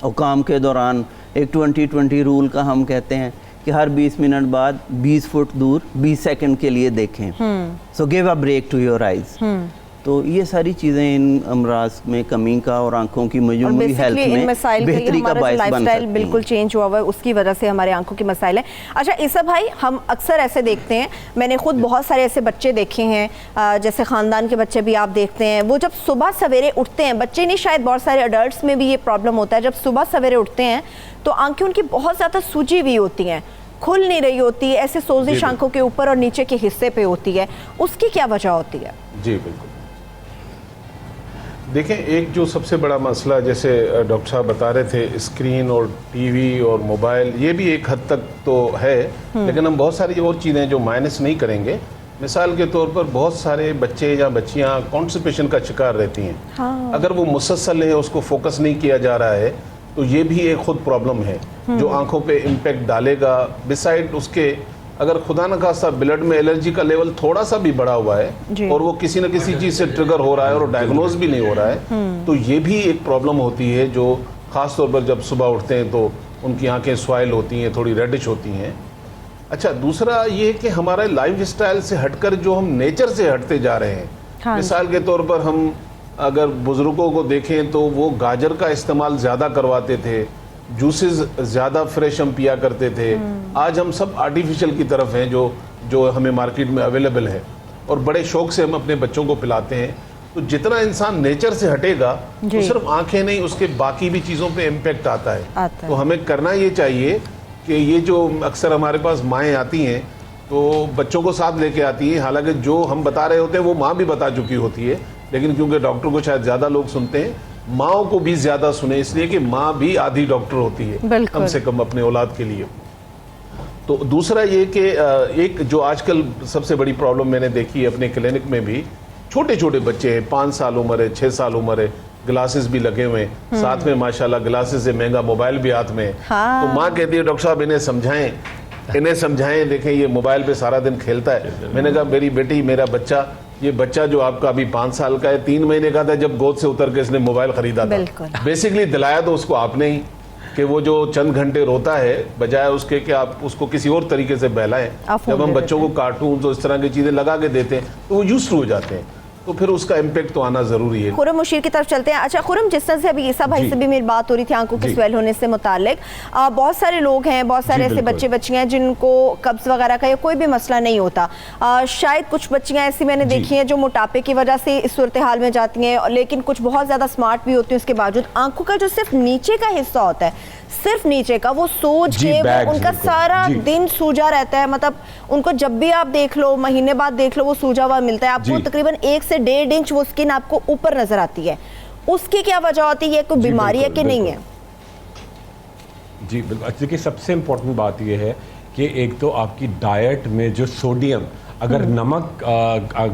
और काम के दौरान एक 20-20 रूल का हम कहते हैं कि हर 20 मिनट बाद 20 फुट दूर 20 सेकंड के लिए देखें। So give a break to your eyes. तो ये सारी चीज़ें इन अमराज में कमी का और आंखों की मजमूई हेल्थ में बेहतरी का बायस बन सकती हैं। बिल्कुल चेंज हुआ हुआ है, उसकी वजह से हमारे आंखों की मसाइल है। अच्छा ईसा भाई, हम अक्सर ऐसे देखते हैं, मैंने खुद बहुत सारे ऐसे बच्चे देखे हैं, जैसे ख़ानदान के बच्चे भी आप देखते हैं, वो जब सुबह सवेरे उठते हैं, बच्चे नहीं शायद बहुत सारे अडल्ट्स में भी ये प्रॉब्लम होता है, जब सुबह सवेरे उठते हैं तो आंखें उनकी बहुत ज़्यादा सूजी हुई होती हैं, खुल नहीं रही होती, ऐसे सोजिश आंखों के ऊपर और नीचे के हिस्से पे होती है, उसकी क्या वजह होती है? जी बिल्कुल, देखें एक जो सबसे बड़ा मसला जैसे डॉक्टर साहब बता रहे थे, स्क्रीन और टीवी और मोबाइल, ये भी एक हद तक तो है, लेकिन हम बहुत सारी और चीज़ें जो माइनस नहीं करेंगे, मिसाल के तौर पर बहुत सारे बच्चे या बच्चियां कॉन्स्टिपेशन का शिकार रहती हैं। हाँ। अगर वो मुसलसल है, उसको फोकस नहीं किया जा रहा है, तो ये भी एक खुद प्रॉब्लम है जो आंखों पे इम्पेक्ट डालेगा। बिसाइड उसके अगर खुदा न खास्ता ब्लड में एलर्जी का लेवल थोड़ा सा भी बढ़ा हुआ है और वो किसी न किसी चीज़ से ट्रिगर हो रहा है और डायग्नोज भी नहीं हो रहा है, तो ये भी एक प्रॉब्लम होती है जो ख़ास तौर पर जब सुबह उठते हैं तो उनकी आंखें स्वाइल होती हैं, थोड़ी रेडिश होती हैं। अच्छा, दूसरा ये कि हमारा लाइफ स्टाइल से हटकर जो हम नेचर से हटते जा रहे हैं। हाँ। मिसाल के तौर पर हम अगर बुजुर्गों को देखें तो वो गाजर का इस्तेमाल ज़्यादा करवाते थे, जूसेस ज़्यादा फ्रेश हम पिया करते थे। आज हम सब आर्टिफिशियल की तरफ हैं जो हमें मार्केट में अवेलेबल है और बड़े शौक से हम अपने बच्चों को पिलाते हैं। तो जितना इंसान नेचर से हटेगा तो सिर्फ आंखें नहीं, उसके बाकी भी चीज़ों पे इम्पेक्ट आता है। तो हमें करना ये चाहिए कि ये जो अक्सर हमारे पास माएँ आती हैं तो बच्चों को साथ लेके आती हैं, हालांकि जो हम बता रहे होते हैं वो माँ भी बता चुकी होती है, लेकिन क्योंकि डॉक्टर को शायद ज़्यादा लोग सुनते हैं, माँओं को भी ज़्यादा सुने, इसलिए कि माँ भी आधी डॉक्टर होती है कम से कम अपने औलाद के लिए। तो दूसरा ये कि एक जो आजकल सबसे बड़ी प्रॉब्लम मैंने देखी है अपने क्लिनिक में भी, छोटे छोटे बच्चे हैं, 5 साल उम्र है, 6 साल उम्र है, ग्लासेस भी लगे हुए हैं, साथ में माशाल्लाह ग्लासेस से महंगा मोबाइल भी हाथ में है। हाँ। तो माँ कहती है डॉक्टर साहब इन्हें समझाएं, देखें ये मोबाइल पे सारा दिन खेलता है। मैंने कहा मेरी बेटी, मेरा बच्चा, ये बच्चा जो आपका अभी 5 साल का है, 3 महीने का था जब गोद से उतर के इसने मोबाइल खरीदा था। बेसिकली दिलाया तो उसको आपने ही, कि वो जो चंद घंटे रोता है बजाय उसके कि आप उसको किसी और तरीके से बहलाएं। जब हम बच्चों को कार्टून तो इस तरह की चीज़ें लगा के देते हैं तो वो यूज्ड हो जाते हैं, तो फिर उसका इम्पेक्ट तो आना जरूरी है। खुरम मुशीर की तरफ चलते हैं। अच्छा खुरम, जिस तरह से अभी ईसा भाई से भी मेरी बात हो रही थी आंखों के स्वेल होने से मुतालिक, बहुत सारे लोग हैं, बहुत सारे ऐसे बच्चे बच्चियां हैं जिनको कब्ज वगैरह का या कोई भी मसला नहीं होता। शायद कुछ बच्चियां ऐसी मैंने देखी हैं जो मोटापे की वजह से इस सूरत हाल में जाती हैं, लेकिन कुछ बहुत ज़्यादा स्मार्ट भी होती हैं। उसके बावजूद आंखों का जो सिर्फ नीचे का हिस्सा होता है, सिर्फ नीचे का, वो सूज के वो उनका सारा दिन सूजा रहता है। मतलब उनको जब भी आप देख लो, महीने बाद देख लो, वो सूजा हुआ मिलता है आपको। तकरीबन 1 से 1.5 इंच वो स्किन आपको ऊपर नजर आती है। उसकी क्या वजह होती है? कोई बीमारी है कि नहीं है? जी बिल्कुल। देखिए सबसे इम्पोर्टेंट बात यह है कि एक तो आपकी डाइट में जो सोडियम, अगर नमक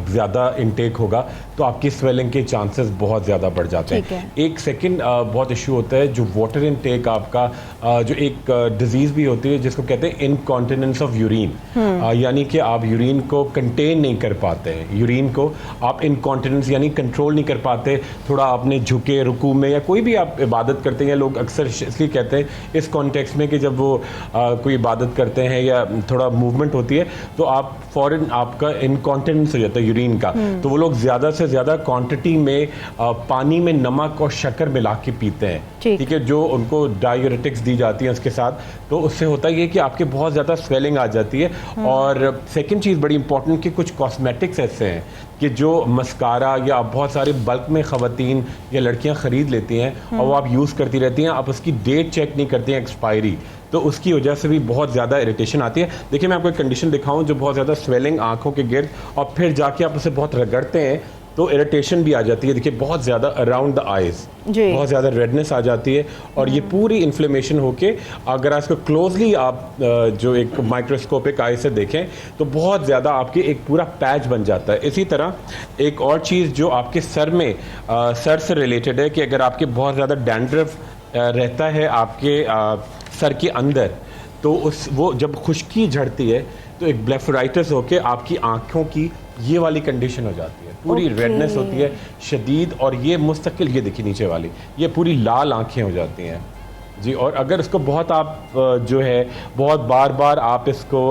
ज़्यादा इनटेक होगा तो आपकी स्वेलिंग के चांसेस बहुत ज़्यादा बढ़ जाते हैं। एक सेकंड बहुत इशू होता है जो वाटर इनटेक आपका, जो एक डिजीज़ भी होती है जिसको कहते हैं इनकॉन्टिनेंस ऑफ यूरिन, यानी कि आप यूरिन को कंटेन नहीं कर पाते हैं, यूरिन को आप इनकॉन्टिनेंस यानी कंट्रोल नहीं कर पाते। थोड़ा आपने झुके रुकू में या कोई भी आप इबादत करते हैं, लोग अक्सर इसलिए कहते हैं इस कॉन्टेक्स्ट में कि जब वो कोई इबादत करते हैं या थोड़ा मूवमेंट होती है तो आप फ़ौरन आपका इनकॉन्टिनेंस हो जाता है यूरिन का। तो वो लोग ज़्यादा से ज़्यादा क्वांटिटी में पानी में नमक और शक्कर मिला के पीते हैं, ठीक है, जो उनको डायूरेटिक्स दी जाती हैं उसके साथ। तो उससे होता है कि आपके बहुत ज़्यादा स्वेलिंग आ जाती है। और सेकंड चीज़ बड़ी इंपॉर्टेंट कि कुछ कॉस्मेटिक्स ऐसे हैं कि जो मस्कारा या बहुत सारे बल्क में ख़वातीन या लड़कियां ख़रीद लेती हैं और वो आप यूज़ करती रहती हैं, आप उसकी डेट चेक नहीं करती हैं, एक्सपायरी, तो उसकी वजह से भी बहुत ज़्यादा इरिटेशन आती है। देखिए मैं आपको एक कंडीशन दिखाऊं जो बहुत ज़्यादा स्वेलिंग आंखों के गिर्द, और फिर जाके आप उसे बहुत रगड़ते हैं तो इरिटेशन भी आ जाती है। देखिए बहुत ज़्यादा अराउंड द आइज़ बहुत ज़्यादा रेडनेस आ जाती है और ये पूरी इन्फ्लेमेशन होके, अगर आप इसको क्लोजली आप जो एक माइक्रोस्कोपिक आई से देखें तो बहुत ज़्यादा आपके एक पूरा पैच बन जाता है। इसी तरह एक और चीज़ जो आपके सर में सर से रिलेटेड है कि अगर आपके बहुत ज़्यादा डैंड्रफ रहता है आपके सर के अंदर, तो वो जब खुश्की झड़ती है तो एक ब्लेफराइटिस होके आपकी आँखों की ये वाली कंडीशन हो जाती है, पूरी रेडनेस होती है शदीद, और ये मुस्तकिल, ये देखिए नीचे वाली, ये पूरी लाल आंखें हो जाती हैं जी। और अगर इसको बहुत आप जो है बहुत बार बार आप इसको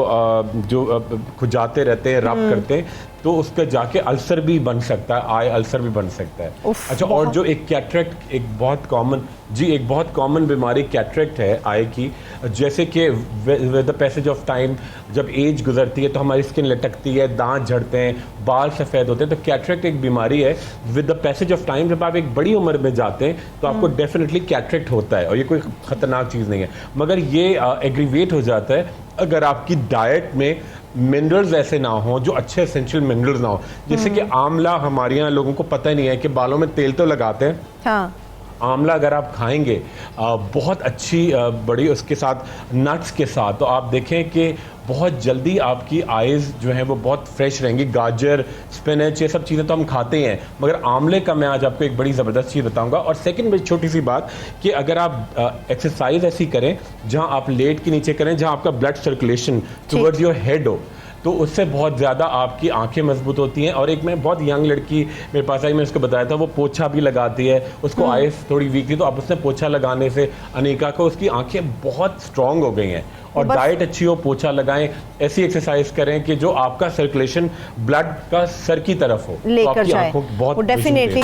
जो खुजाते रहते हैं, रब करते हैं, तो उसका जाके अल्सर भी बन सकता है, आई अल्सर भी बन सकता है। अच्छा, और जो एक कैटरेक्ट, एक बहुत कॉमन बीमारी कैटरेक्ट है आई की, जैसे कि with the passage of time जब एज गुजरती है तो हमारी स्किन लटकती है, दांत झड़ते हैं, बाल सफ़ेद होते हैं, तो कैटरेक्ट एक बीमारी है। With the passage of time जब आप एक बड़ी उम्र में जाते हैं तो आपको डेफिनेटली कैटरेक्ट होता है, और ये कोई ख़तरनाक चीज़ नहीं है, मगर ये एग्रीवेट हो जाता है अगर आपकी डाइट में मिनरल्स ऐसे ना हो, जो अच्छे एसेंशियल मिनरल्स ना हो। जैसे कि आंवला, हमारे यहाँ लोगों को पता ही नहीं है कि बालों में तेल तो लगाते हैं, आंवला अगर आप खाएंगे बहुत अच्छी बड़ी उसके साथ नट्स के साथ, तो आप देखें कि बहुत जल्दी आपकी आइज़ जो है वो बहुत फ्रेश रहेंगी। गाजर, स्पिनच, ये सब चीज़ें तो हम खाते हैं, मगर आंवले का मैं आज आपको एक बड़ी ज़बरदस्त चीज़ बताऊंगा। और सेकंड में छोटी सी बात कि अगर आप एक्सरसाइज ऐसी करें जहां आप लेट के नीचे करें, जहां आपका blood circulation towards your head हो, तो उससे बहुत ज़्यादा आपकी आंखें मजबूत होती हैं। और एक मैं बहुत यंग लड़की मेरे पास आई, मैं उसको बताया था, वो पोछा भी लगाती है, उसको आइज़ थोड़ी वीक थी, तो अब उसने पोछा लगाने से अनीका को उसकी आंखें बहुत स्ट्रांग हो गई हैं। और डाइट अच्छी हो, पोछा लगाएं, ऐसी एक्सरसाइज करें कि जो आपका सर्कुलेशन ब्लड का सर की तरफ हो, तो आपकी आंखों बहुत डेफिनेटली।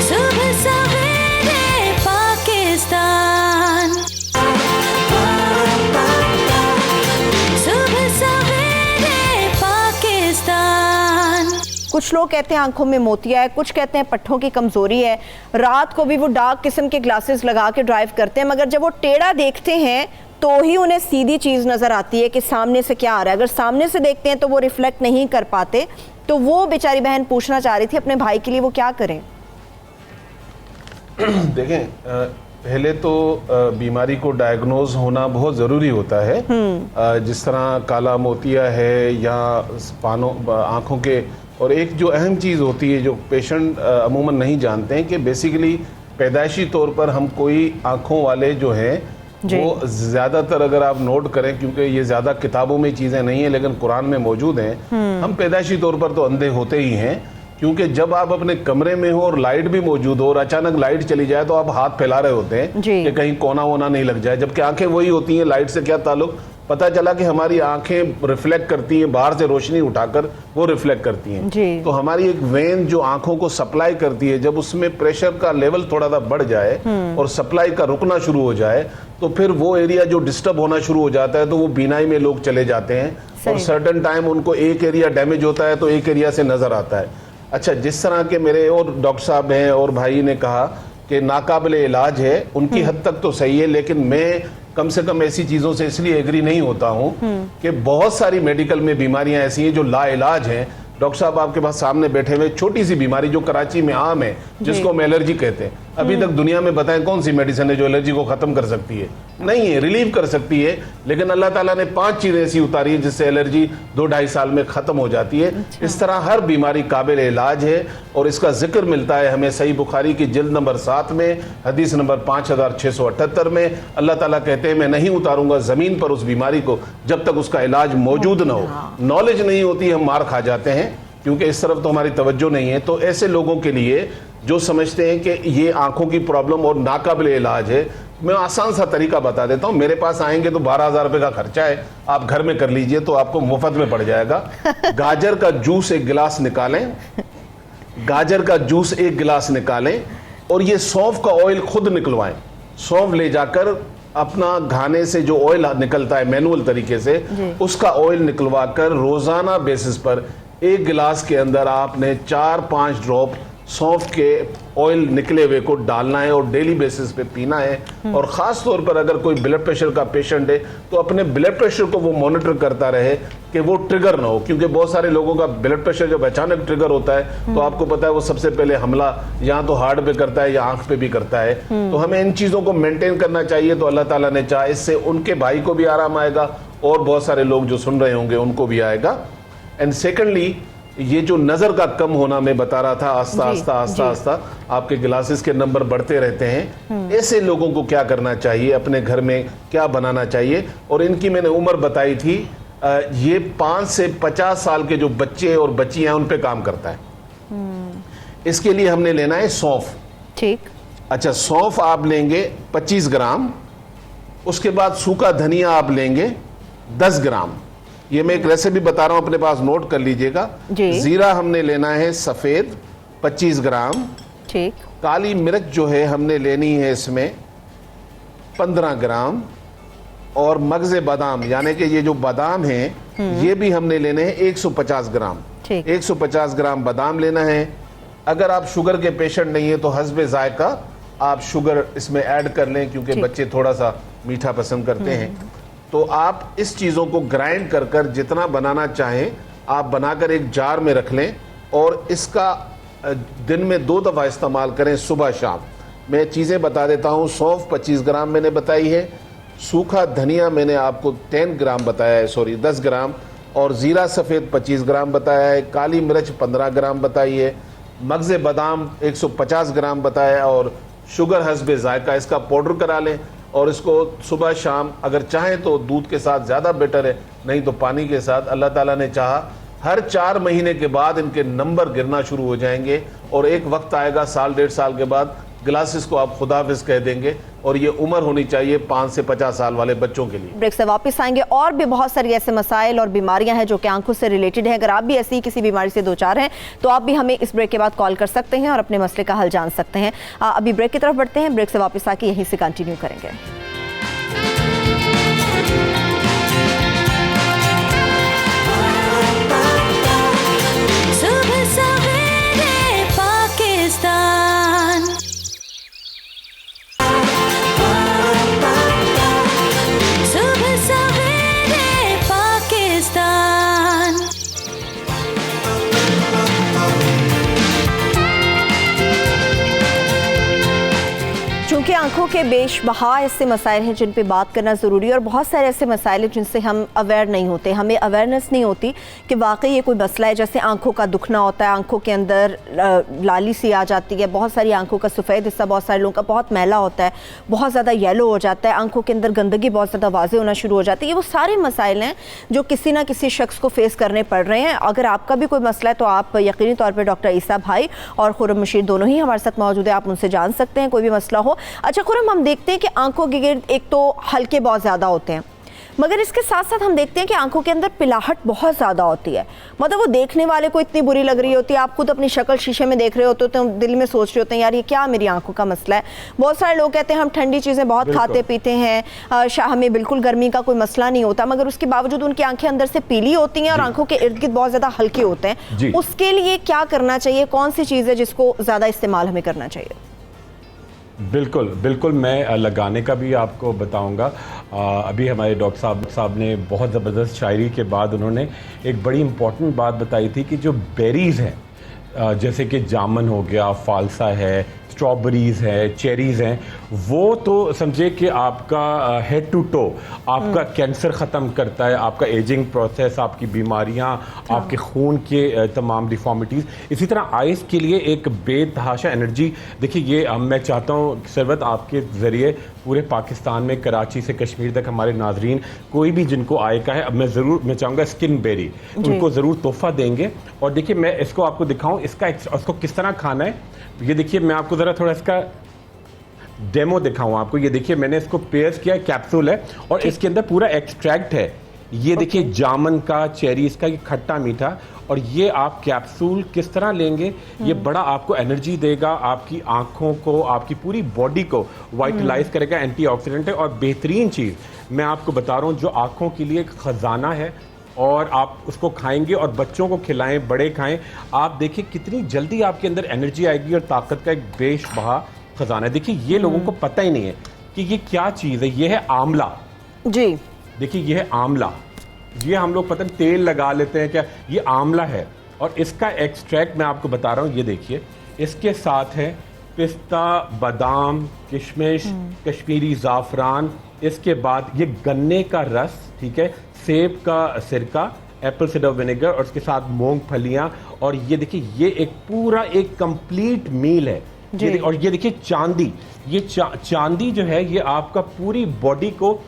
सुबह सवेरे पाकिस्तान, सुबह सवेरे पाकिस्तान। कुछ लोग कहते हैं आंखों में मोतिया है, कुछ कहते हैं पट्ठों की कमजोरी है, रात को भी वो डार्क किस्म के ग्लासेस लगा के ड्राइव करते हैं, मगर जब वो टेढ़ा देखते हैं तो ही उन्हें सीधी चीज नजर आती है कि सामने से क्या आ रहा है। अगर सामने से देखते हैं तो वो रिफ्लेक्ट नहीं कर पाते। तो वो बेचारी बहन पूछना चाह रही थी अपने भाई के लिए वो क्या करें। देखें, पहले तो बीमारी को डायग्नोज होना बहुत ज़रूरी होता है। जिस तरह काला मोतिया है या आँखों के, और एक जो अहम चीज़ होती है जो पेशेंट अमूमन नहीं जानते हैं कि बेसिकली पैदाइशी तौर पर हम कोई आँखों वाले जो हैं वो ज़्यादातर अगर आप नोट करें, क्योंकि ये ज़्यादा किताबों में चीज़ें नहीं हैं लेकिन कुरान में मौजूद हैं, हम पैदाइशी तौर पर तो अंधे होते ही हैं। क्योंकि जब आप अपने कमरे में हो और लाइट भी मौजूद हो और अचानक लाइट चली जाए तो आप हाथ फैला रहे होते हैं कि कहीं कोना वोना नहीं लग जाए, जबकि आंखें वही होती हैं। लाइट से क्या ताल्लुक, पता चला कि हमारी आंखें रिफ्लेक्ट करती हैं, बाहर से रोशनी उठाकर वो रिफ्लेक्ट करती हैं। तो हमारी एक वेन जो आंखों को सप्लाई करती है, जब उसमें प्रेशर का लेवल थोड़ा सा बढ़ जाए और सप्लाई का रुकना शुरू हो जाए तो फिर वो एरिया जो डिस्टर्ब होना शुरू हो जाता है तो वो बीनाई में लोग चले जाते हैं और सर्टेन टाइम उनको एक एरिया डैमेज होता है तो एक एरिया से नजर आता है। अच्छा, जिस तरह के मेरे और डॉक्टर साहब हैं और भाई ने कहा कि नाकाबिले इलाज है, उनकी हद तक तो सही है, लेकिन मैं कम से कम ऐसी चीज़ों से इसलिए एग्री नहीं होता हूँ कि बहुत सारी मेडिकल में बीमारियां ऐसी हैं जो लाइलाज हैं। डॉक्टर साहब आपके पास सामने बैठे हुए, छोटी सी बीमारी जो कराची में आम है जिसको हम एलर्जी कहते हैं, अभी तक दुनिया में बताएं कौन सी मेडिसिन है जो एलर्जी को खत्म कर सकती है? नहीं है, रिलीव कर सकती है, लेकिन अल्लाह ताला ने 5 चीजें ऐसी उतारी है जिससे एलर्जी 2-2.5 साल में खत्म हो जाती है। इस तरह हर बीमारी काबिल इलाज है और इसका जिक्र मिलता है हमें सही बुखारी की जिल्द नंबर 7 में हदीस नंबर 5678 में। अल्लाह ताला कहते हैं मैं नहीं उतारूंगा जमीन पर उस बीमारी को जब तक उसका इलाज मौजूद न हो। नॉलेज नहीं होती, हम मार खा जाते हैं क्योंकि इस तरफ तो हमारी तवज्जो नहीं है। तो ऐसे लोगों के लिए जो समझते हैं कि ये आंखों की प्रॉब्लम और नाकाबिले इलाज है, मैं आसान सा तरीका बता देता हूँ। मेरे पास आएंगे तो 12,000 रुपये का खर्चा है, आप घर में कर लीजिए तो आपको मुफ्त में पड़ जाएगा। गाजर का जूस 1 गिलास निकालें, गाजर का जूस 1 गिलास निकालें और ये सौंफ का ऑयल खुद निकलवाएं। सौंफ ले जाकर अपना घाने से जो ऑयल निकलता है मैनुअल तरीके से, उसका ऑयल निकलवा कर रोजाना बेसिस पर 1 गिलास के अंदर आपने 4-5 ड्रॉप सौंफ के ऑयल निकले हुए को डालना है और डेली बेसिस पे पीना है। और ख़ास तौर पर अगर कोई ब्लड प्रेशर का पेशेंट है तो अपने ब्लड प्रेशर को वो मॉनिटर करता रहे कि वो ट्रिगर ना हो, क्योंकि बहुत सारे लोगों का ब्लड प्रेशर जब अचानक ट्रिगर होता है तो आपको पता है वो सबसे पहले हमला या तो हार्ट पे करता है या आंख पे भी करता है। तो हमें इन चीज़ों को मेंटेन करना चाहिए। तो अल्लाह ताला ने चाहा इससे उनके भाई को भी आराम आएगा और बहुत सारे लोग जो सुन रहे होंगे उनको भी आएगा। एंड सेकेंडली, ये जो नज़र का कम होना मैं बता रहा था, आस्ता आस्ता आस्ता आस्ता आपके ग्लासेस के नंबर बढ़ते रहते हैं। ऐसे लोगों को क्या करना चाहिए, अपने घर में क्या बनाना चाहिए? और इनकी मैंने उम्र बताई थी, ये 5 से 50 साल के जो बच्चे और बच्चियां उन पे काम करता है। इसके लिए हमने लेना है सौंफ। ठीक। अच्छा, सौंफ आप लेंगे 25 ग्राम, उसके बाद सूखा धनिया आप लेंगे 10 ग्राम। ये मैं एक रेसिपी बता रहा हूं, अपने पास नोट कर लीजिएगा। जीरा हमने लेना है सफ़ेद 25 ग्राम। ठीक। काली मिर्च जो है हमने लेनी है इसमें 15 ग्राम। और मगज़े बादाम यानी कि ये जो बादाम हैं ये भी हमने लेने हैं 150 ग्राम। 150 ग्राम बादाम लेना है। अगर आप शुगर के पेशेंट नहीं है तो हस्बे जायका आप शुगर इसमें ऐड कर लें, क्योंकि बच्चे थोड़ा सा मीठा पसंद करते हैं। तो आप इस चीज़ों को ग्राइंड कर कर जितना बनाना चाहें आप बनाकर एक जार में रख लें और इसका दिन में 2 दफ़ा इस्तेमाल करें, सुबह शाम। मैं चीज़ें बता देता हूँ। सौंफ 25 ग्राम मैंने बताई है, सूखा धनिया मैंने आपको 10 ग्राम बताया है, सॉरी 10 ग्राम, और ज़ीरा सफ़ेद 25 ग्राम बताया है, काली मिर्च 15 ग्राम बताई है, मगज़ बादाम 150 ग्राम बताया है, और शुगर हस्बे ज़ायका इसका पाउडर करा लें। और इसको सुबह शाम अगर चाहें तो दूध के साथ ज़्यादा बेटर है, नहीं तो पानी के साथ। अल्लाह ताला ने चाहा हर 4 महीने के बाद इनके नंबर गिरना शुरू हो जाएंगे, और एक वक्त आएगा 1.5 साल के बाद ग्लासेस को आप खुदाफिज कह देंगे, और ये उम्र होनी चाहिए 5 से 50 साल वाले बच्चों के लिए। ब्रेक से वापस आएंगे। और भी बहुत सारी ऐसे मसाइल और बीमारियां हैं जो कि आंखों से रिलेटेड हैं। अगर आप भी ऐसी किसी बीमारी से दो चार हैं तो आप भी हमें इस ब्रेक के बाद कॉल कर सकते हैं और अपने मसले का हल जान सकते हैं। अभी ब्रेक की तरफ बढ़ते हैं, ब्रेक से वापस आके यहीं से कंटिन्यू करेंगे। सुबह सवेरे पाकिस्तान, सुबह सवेरे पाकिस्तान। चूँकि आंखों के बेशबहा ऐसे मसाइल हैं जिन पे बात करना ज़रूरी है, और बहुत सारे ऐसे मसाइल हैं जिनसे हम अवेयर नहीं होते, हमें अवेयरनेस नहीं होती कि वाकई ये कोई मसला है। जैसे आंखों का दुखना होता है, आंखों के अंदर लाली सी आ जाती है, बहुत सारी आंखों का सफ़ेद हिस्सा बहुत सारे लोगों का बहुत मैला होता है, बहुत ज़्यादा येलो हो जाता है, आंखों के अंदर गंदगी बहुत ज़्यादा वाज़े होना शुरू हो जाती है। ये वो सारे मसाइल हैं जो किसी ना किसी शख्स को फेस करने पड़ रहे हैं। अगर आपका भी कोई मसला है तो आप यकीनी तौर पर डॉक्टर ईसा भाई और खुरम मशीद दोनों ही हमारे साथ मौजूद है, आप उनसे जान सकते हैं कोई भी मसला हो। अच्छा खुरम, हम देखते हैं कि आंखों के गिर्द एक तो हल्के बहुत ज़्यादा होते हैं, मगर इसके साथ साथ हम देखते हैं कि आंखों के अंदर पिलाहट बहुत ज़्यादा होती है। मतलब वो देखने वाले को इतनी बुरी लग रही होती है, आप खुद अपनी शक्ल शीशे में देख रहे होते हो तो दिल में सोच रहे होते हैं यार ये क्या मेरी आंखों का मसला है। बहुत सारे लोग कहते हैं हम ठंडी चीज़ें बहुत खाते पीते हैं, हमें बिल्कुल गर्मी का कोई मसला नहीं होता, मगर उसके बावजूद उनकी आंखें अंदर से पीली होती हैं और आंखों के इर्द गिर्द बहुत ज़्यादा हल्के होते हैं। उसके लिए क्या करना चाहिए, कौन सी चीज़ है जिसको ज़्यादा इस्तेमाल हमें करना चाहिए? बिल्कुल बिल्कुल, मैं लगाने का भी आपको बताऊंगा। अभी हमारे डॉक्टर साहब ने बहुत ज़बरदस्त शायरी के बाद उन्होंने एक बड़ी इम्पॉर्टेंट बात बताई थी कि जो बेरीज़ हैं, जैसे कि जामुन हो गया, फालसा है, स्ट्रॉबेरीज़ है, चेरीज़ हैं, वो तो समझे कि आपका हेड टू टो आपका कैंसर ख़त्म करता है, आपका एजिंग प्रोसेस, आपकी बीमारियां, आपके खून के तमाम डिफॉर्मिटीज़। इसी तरह आइज़ के लिए एक बेतहाशा एनर्जी। देखिए ये मैं चाहता हूँ सरवत आपके ज़रिए पूरे पाकिस्तान में, कराची से कश्मीर तक हमारे नाजरीन कोई भी जिनको आय का है, अब मैं चाहूँगा स्किन बेरी उनको ज़रूर तोहफ़ा देंगे। और देखिए मैं इसको आपको दिखाऊँ इसको किस तरह खाना है। ये देखिए मैं आपको ज़रा थोड़ा इसका डेमो दिखाऊं आपको। ये देखिए मैंने इसको पेयर्स किया, कैप्सूल है और इसके अंदर पूरा एक्सट्रैक्ट है। ये देखिए जामुन का, चेरीज का, ये खट्टा मीठा, और ये आप कैप्सूल किस तरह लेंगे, ये बड़ा आपको एनर्जी देगा, आपकी आंखों को, आपकी पूरी बॉडी को वाइटलाइज करेगा, एंटीऑक्सीडेंट है। और बेहतरीन चीज़ मैं आपको बता रहा हूँ जो आंखों के लिए एक ख़जाना है, और आप उसको खाएंगे और बच्चों को खिलाएं, बड़े खाएं, आप देखिए कितनी जल्दी आपके अंदर एनर्जी आएगी और ताकत का एक बेशबहा खजाना है। देखिए ये लोगों को पता ही नहीं है कि ये क्या चीज़ है। ये है आंवला जी, देखिए ये है आंवला। ये हम लोग पता नहीं तेल लगा लेते हैं क्या, ये आंवला है। और इसका एक्सट्रैक्ट मैं आपको बता रहा हूँ, ये देखिए इसके साथ है पिस्ता, बादाम, किशमिश, कश्मीरी ज़ाफ़रान, इसके बाद ये गन्ने का रस, ठीक है, सेब का सिरका, एप्पल साइडर विनेगर, और उसके साथ मूंगफलियाँ। और ये देखिए ये एक पूरा एक कंप्लीट मील है। और ये देखिए चांदी, ये चांदी जो है ये आपका पूरी बॉडी को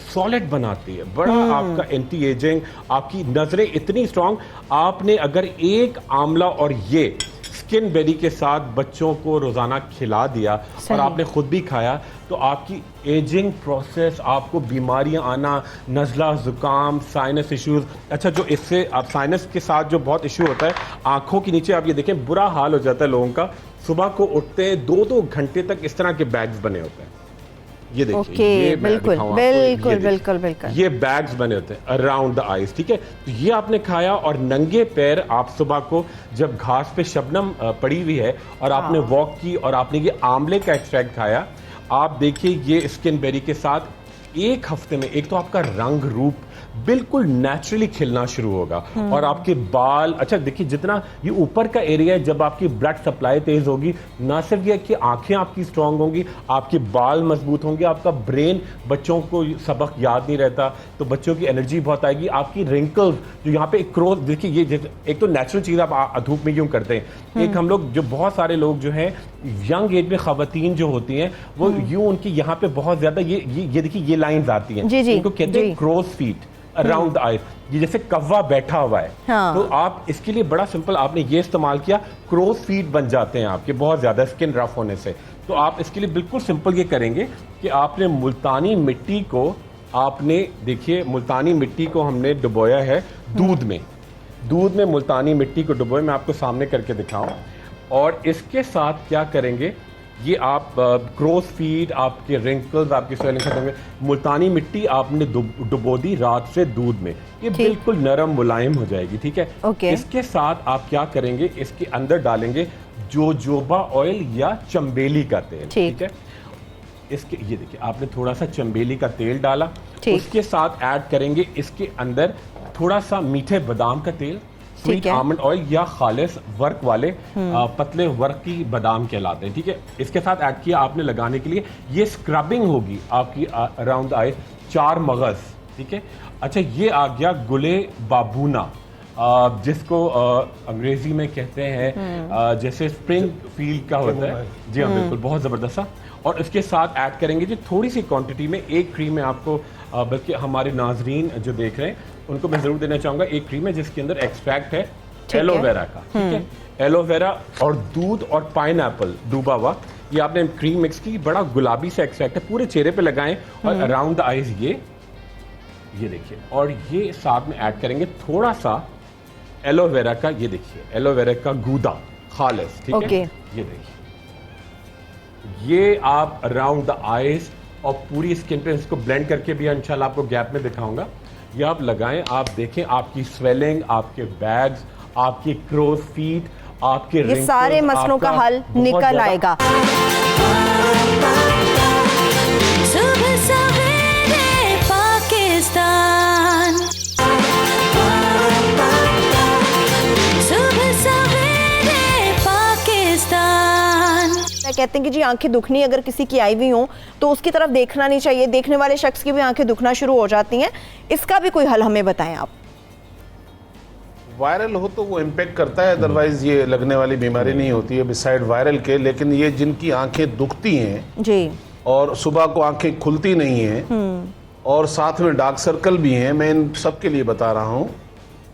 सॉलिड बनाती है, बड़ा आपका एंटी एजिंग, आपकी नज़रें इतनी स्ट्रांग। आपने अगर एक आंवला और ये स्किन बेरी के साथ बच्चों को रोज़ाना खिला दिया और आपने खुद भी खाया तो आपकी एजिंग प्रोसेस, आपको बीमारियां आना, नज़ला, ज़ुकाम, साइनस इश्यूज़, अच्छा जो इससे आप साइनस के साथ जो बहुत इशू होता है आँखों के नीचे, आप ये देखें बुरा हाल हो जाता है लोगों का, सुबह को उठते हैं 2-2 घंटे तक इस तरह के बैग्स बने होते हैं। ये देखिए ये बिल्कुल बिल्कुल बिल्कुल बिल्कुल ये बैग्स बने होते हैं अराउंड द आईज, ठीक है। तो ये आपने खाया और नंगे पैर आप सुबह को जब घास पे शबनम पड़ी हुई है और आपने वॉक की और आपने ये आंवले का एक्सट्रैक्ट खाया, आप देखिए ये स्किन बेरी के साथ एक हफ्ते में एक तो आपका रंग रूप बिल्कुल नेचुरली खिलना शुरू होगा और आपके बाल, अच्छा देखिए जितना ये ऊपर का एरिया है, जब आपकी ब्लड सप्लाई तेज होगी, ना सिर्फ ये कि आंखें आपकी स्ट्रांग होंगी, आपके बाल मजबूत होंगे, आपका ब्रेन, बच्चों को सबक याद नहीं रहता तो बच्चों की एनर्जी बहुत आएगी, आपकी रिंकल्स जो यहाँ पे एक क्रोथ, देखिए ये एक तो नेचुरल चीज़ आप धूप में क्यों करते हैं, एक हम लोग जो बहुत सारे लोग जो हैं यंग एज में खवातीन जो होती हैं वो यूं उनकी यहाँ पे बहुत ज्यादा ये देखिए ये लाइंस आती हैं, इनको कहते हैं crow's feet around the eyes, ये जैसे कौवा बैठा हुआ है। हाँ। तो आप इसके लिए बड़ा सिंपल, आपने ये इस्तेमाल किया, क्रोज फीट बन जाते हैं आपके बहुत ज्यादा स्किन रफ होने से। तो आप इसके लिए बिल्कुल सिंपल ये करेंगे कि आपने मुल्तानी मिट्टी को, आपने देखिए मुल्तानी मिट्टी को हमने डुबोया है दूध में मुल्तानी मिट्टी को डुबोया, मैं आपको सामने करके दिखाऊं। और इसके साथ क्या करेंगे, ये आप क्रोज फीट, आपके रिंकल्स, आपकी स्वेलिंग खत्म होंगे। मुल्तानी मिट्टी आपने डुबो दी रात से दूध में, ये बिल्कुल नरम मुलायम हो जाएगी, ठीक है। इसके साथ आप क्या करेंगे, इसके अंदर डालेंगे जोजोबा ऑयल या चंबेली का तेल, ठीक है। इसके ये देखिए आपने थोड़ा सा चंबेली का तेल डाला, उसके साथ ऐड करेंगे इसके अंदर थोड़ा सा मीठे बादाम का तेल, स्वीट आमंड ऑयल या खालिस वर्क वाले पतले वर्क की बादाम कहलाते हैं, ठीक है। इसके साथ ऐड किया आपने लगाने के लिए, ये स्क्रबिंग होगी आपकी अराउंड द आईज, 4 मगज, ठीक है। अच्छा ये आ गया गुले बाबूना, जिसको अंग्रेजी में कहते हैं जैसे स्प्रिंग फील्ड का होता है, जी हाँ बिल्कुल, बहुत ज़बरदस्त सा। और इसके साथ ऐड करेंगे जी थोड़ी सी क्वांटिटी में, एक क्रीम में आपको बल्कि हमारे नाजरीन जो देख रहे हैं उनको मैं ज़रूर देना चाहूँगा, एक क्रीम है जिसके अंदर एक्सट्रैक्ट है एलोवेरा का, ठीक है। एलोवेरा और दूध और पाइनएप्पल डूबा हुआ, ये आपने क्रीम मिक्स की, बड़ा गुलाबी से एक्सट्रैक्ट है, पूरे चेहरे पे लगाएं और अराउंड द आईज ये देखिए। और ये साथ में ऐड करेंगे थोड़ा सा एलोवेरा का, ये देखिए एलोवेरा का गूदा खालिस, ठीक है। ये देखिए, ये आप अराउंड द आईज और पूरी स्किन पे इसको ब्लेंड करके भी इंशाल्लाह आपको गैप में दिखाऊंगा, ये आप लगाएं, आप देखें आपकी स्वेलिंग, आपके बैग्स, आपकी क्रोज फीट, आपके ये सारे मसलों का हल निकल आएगा। सुबह सवेरे पाकिस्तान, सुबह सवेरे पाकिस्तान। कहते हैं कि जी आंखें दुखनी अगर किसी की आई हुई हो तो उसकी तरफ देखना नहीं चाहिए, देखने वाले शख्स की भी आंखें दुखना शुरू हो जाती हैं, इसका भी कोई हल हमें बताएं आप। वायरल हो तो वो इम्पेक्ट करता है, अदरवाइज ये लगने वाली बीमारी नहीं होती है बिसाइड वायरल के। लेकिन ये जिनकी आंखें दुखती हैं जी और सुबह को आंखें खुलती नहीं हैं और साथ में डार्क सर्कल भी हैं, मैं इन सब के लिए बता रहा हूँ।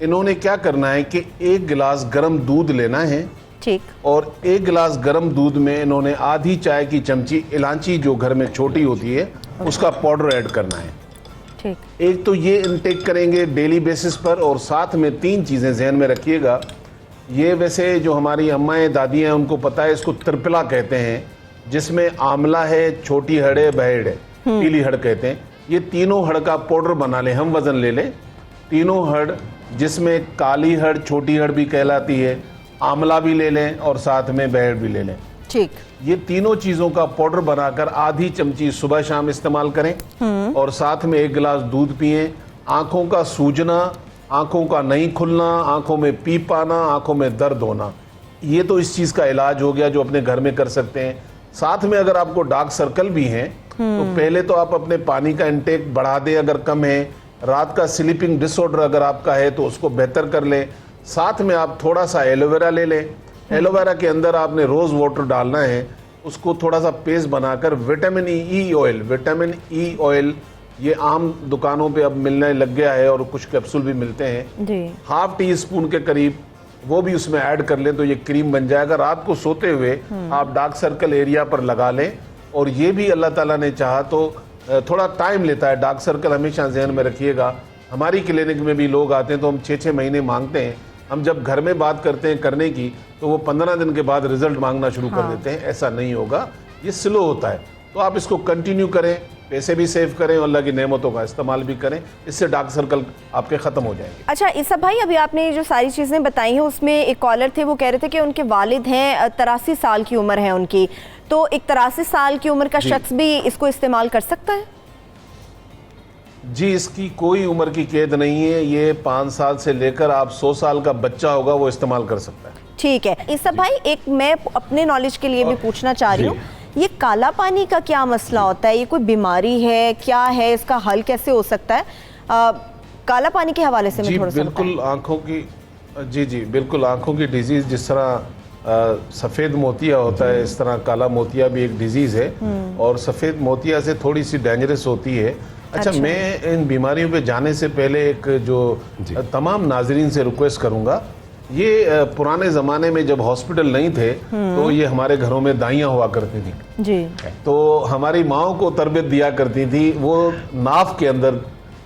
इन्होंने क्या करना है कि 1 गिलास गर्म दूध लेना है, ठीक, और 1 गिलास गर्म दूध में इन्होंने आधी चाय की चमची इलायची जो घर में छोटी होती है उसका पाउडर ऐड करना है, ठीक। एक तो ये इनटेक करेंगे डेली बेसिस पर, और साथ में 3 चीज़ें जहन में रखिएगा। ये वैसे जो हमारी अम्माएं दादियाँ उनको पता है, इसको त्रिपला कहते हैं, जिसमें आंवला है, छोटी हड़ है, बहेड़ है, पीली हड़ कहते हैं। ये तीनों हड़ का पाउडर बना लें, हम वज़न ले लें, तीनों हड़, जिसमें काली हड़ छोटी हड़ भी कहलाती है, आंवला भी ले लें और साथ में बहेड़ भी ले लें, ठीक। ये तीनों चीज़ों का पाउडर बनाकर आधी चमची सुबह शाम इस्तेमाल करें और साथ में 1 गिलास दूध पिएं। आँखों का सूजना, आँखों का नहीं खुलना, आँखों में पीप आना, आँखों में दर्द होना, ये तो इस चीज़ का इलाज हो गया जो अपने घर में कर सकते हैं। साथ में अगर आपको डार्क सर्कल भी हैं तो पहले तो आप अपने पानी का इंटेक बढ़ा दें अगर कम है, रात का स्लीपिंग डिसऑर्डर अगर आपका है तो उसको बेहतर कर लें। साथ में आप थोड़ा सा एलोवेरा ले लें, एलोवेरा के अंदर आपने रोज़ वाटर डालना है, उसको थोड़ा सा पेस्ट बनाकर विटामिन ई ऑयल, ये आम दुकानों पे अब मिलने लग गया है और कुछ कैप्सूल भी मिलते हैं, 1/2 टीस्पून के करीब वो भी उसमें ऐड कर लें तो ये क्रीम बन जाएगा। रात को सोते हुए आप डार्क सर्कल एरिया पर लगा लें, और ये भी अल्लाह ताला ने चाहा तो थोड़ा टाइम लेता है डार्क सर्कल, हमेशा जहन में रखिएगा। हमारी क्लिनिक में भी लोग आते हैं तो हम 6-6 महीने मांगते हैं, हम जब घर में बात करते हैं करने की तो वो 15 दिन के बाद रिजल्ट मांगना शुरू कर देते हैं। ऐसा नहीं होगा, ये स्लो होता है। तो आप इसको कंटिन्यू करें, पैसे भी सेव करें और अल्लाह की नेमतों का इस्तेमाल भी करें, इससे डार्क सर्कल आपके ख़त्म हो जाएंगे। अच्छा इसा भाई, अभी आपने जो सारी चीज़ें बताई हैं उसमें एक कॉलर थे, वो कह रहे थे कि उनके वालिद हैं, 83 साल की उम्र है उनकी, तो एक 83 साल की उम्र का शख्स भी इसको इस्तेमाल कर सकता है? जी, इसकी कोई उम्र की कैद नहीं है। ये 5 साल से लेकर आप 100 साल का बच्चा होगा वो इस्तेमाल कर सकता है। ठीक है ईसा भाई, एक मैं अपने नॉलेज के लिए भी पूछना चाह रही हूँ, ये काला पानी का क्या मसला होता है? ये कोई बीमारी है, क्या है, इसका हल कैसे हो सकता है? काला पानी के हवाले से मैं थोड़ा सा बिल्कुल आंखों की जी बिल्कुल आंखों की डिजीज, जिस तरह सफ़ेद मोतिया होता है इस तरह काला मोतिया भी एक डिजीज़ है और सफ़ेद मोतिया से थोड़ी सी डेंजरस होती है। अच्छा, मैं इन बीमारियों पे जाने से पहले एक जो तमाम नाजरीन से रिक्वेस्ट करूंगा, ये पुराने ज़माने में जब हॉस्पिटल नहीं थे तो ये हमारे घरों में दाइयाँ हुआ करती थी जी। तो हमारी माओ को तरबियत दिया करती थी, वो नाफ के अंदर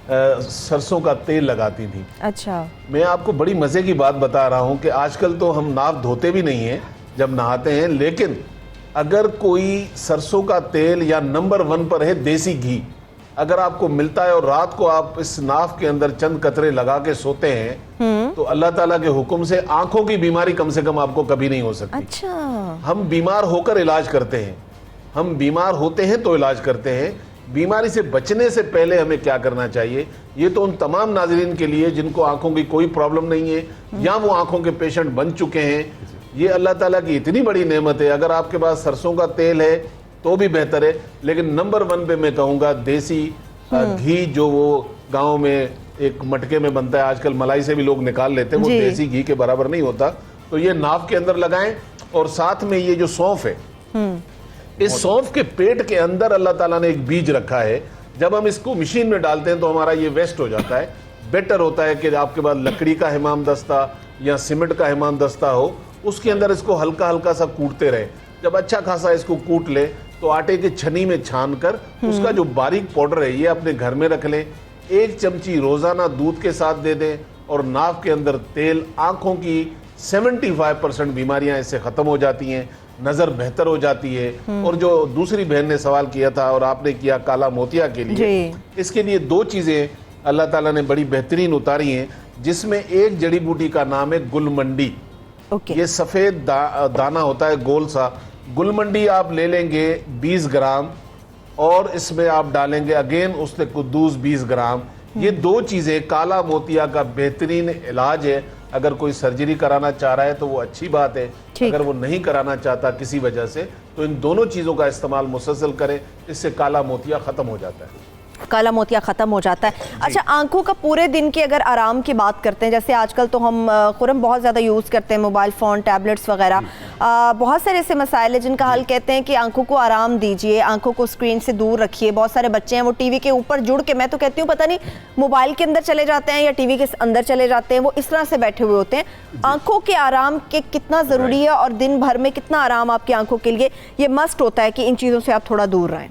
सरसों का तेल लगाती थी। अच्छा, मैं आपको बड़ी मज़े की बात बता रहा हूँ कि आजकल तो हम नाफ धोते भी नहीं हैं जब नहाते हैं, लेकिन अगर कोई सरसों का तेल या नंबर 1 पर है देसी घी अगर आपको मिलता है और रात को आप इस नाफ के अंदर चंद कतरे लगा के सोते हैं तो अल्लाह ताला के हुक्म से आंखों की बीमारी कम से कम आपको कभी नहीं हो सकती। अच्छा, हम बीमार होकर इलाज करते हैं, हम बीमार होते हैं तो इलाज करते हैं। बीमारी से बचने से पहले हमें क्या करना चाहिए, ये तो उन तमाम नाजरीन के लिए जिनको आंखों की कोई प्रॉब्लम नहीं है या वो आंखों के पेशेंट बन चुके हैं। ये अल्लाह ताला की इतनी बड़ी नेमत है। अगर आपके पास सरसों का तेल है तो भी बेहतर है, लेकिन नंबर 1 पे मैं कहूँगा देसी घी, जो वो गाँव में एक मटके में बनता है, आजकल मलाई से भी लोग निकाल लेते हैं, वो देसी घी के बराबर नहीं होता। तो ये नाक के अंदर लगाएं और साथ में ये जो सौंफ है, इस सौंफ के पेट के अंदर अल्लाह ताला ने एक बीज रखा है। जब हम इसको मशीन में डालते हैं तो हमारा ये वेस्ट हो जाता है। बेटर होता है कि आपके पास लकड़ी का हिमाम दस्ता या सीमेंट का हिमाम दस्ता हो, उसके अंदर इसको हल्का हल्का सा कूटते रहे। जब अच्छा खासा इसको कूट ले तो आटे की छन्नी में छान कर उसका जो बारीक पाउडर है ये अपने घर में रख लें। 1 चमची रोजाना दूध के साथ दे दें और नाक के अंदर तेल। आंखों की 75% बीमारियां इससे खत्म हो जाती हैं, नजर बेहतर हो जाती है। और जो दूसरी बहन ने सवाल किया था और आपने किया काला मोतिया के लिए, इसके लिए 2 चीजें अल्लाह ताला ने बड़ी बेहतरीन उतारी हैं, जिसमें एक जड़ी बूटी का नाम है गुलमंडी। ये सफेद दाना होता है गोल सा। गुलमंडी आप ले लेंगे 20 ग्राम और इसमें आप डालेंगे अगेन उससे कुद्दूस 20 ग्राम। ये 2 चीजें काला मोतिया का बेहतरीन इलाज है। अगर कोई सर्जरी कराना चाह रहा है तो वो अच्छी बात है, अगर वो नहीं कराना चाहता किसी वजह से तो इन दोनों चीजों का इस्तेमाल मुसलसल करें, इससे काला मोतिया खत्म हो जाता है। काला मोतिया ख़त्म हो जाता है। अच्छा, आंखों का पूरे दिन के अगर आराम की बात करते हैं, जैसे आजकल तो हम खुरम बहुत ज़्यादा यूज़ करते हैं, मोबाइल फ़ोन, टैबलेट्स वगैरह, बहुत सारे ऐसे मसाइल हैं जिनका हल कहते हैं कि आंखों को आराम दीजिए, आंखों को स्क्रीन से दूर रखिए। बहुत सारे बच्चे हैं वो टीवी के ऊपर जुड़ के, मैं तो कहती हूँ पता नहीं मोबाइल के अंदर चले जाते हैं या टीवी के अंदर चले जाते हैं, वो इस तरह से बैठे हुए होते हैं। आंखों के आराम के कितना ज़रूरी है और दिन भर में कितना आराम आपकी आंखों के लिए ये मस्ट होता है कि इन चीज़ों से आप थोड़ा दूर रहें?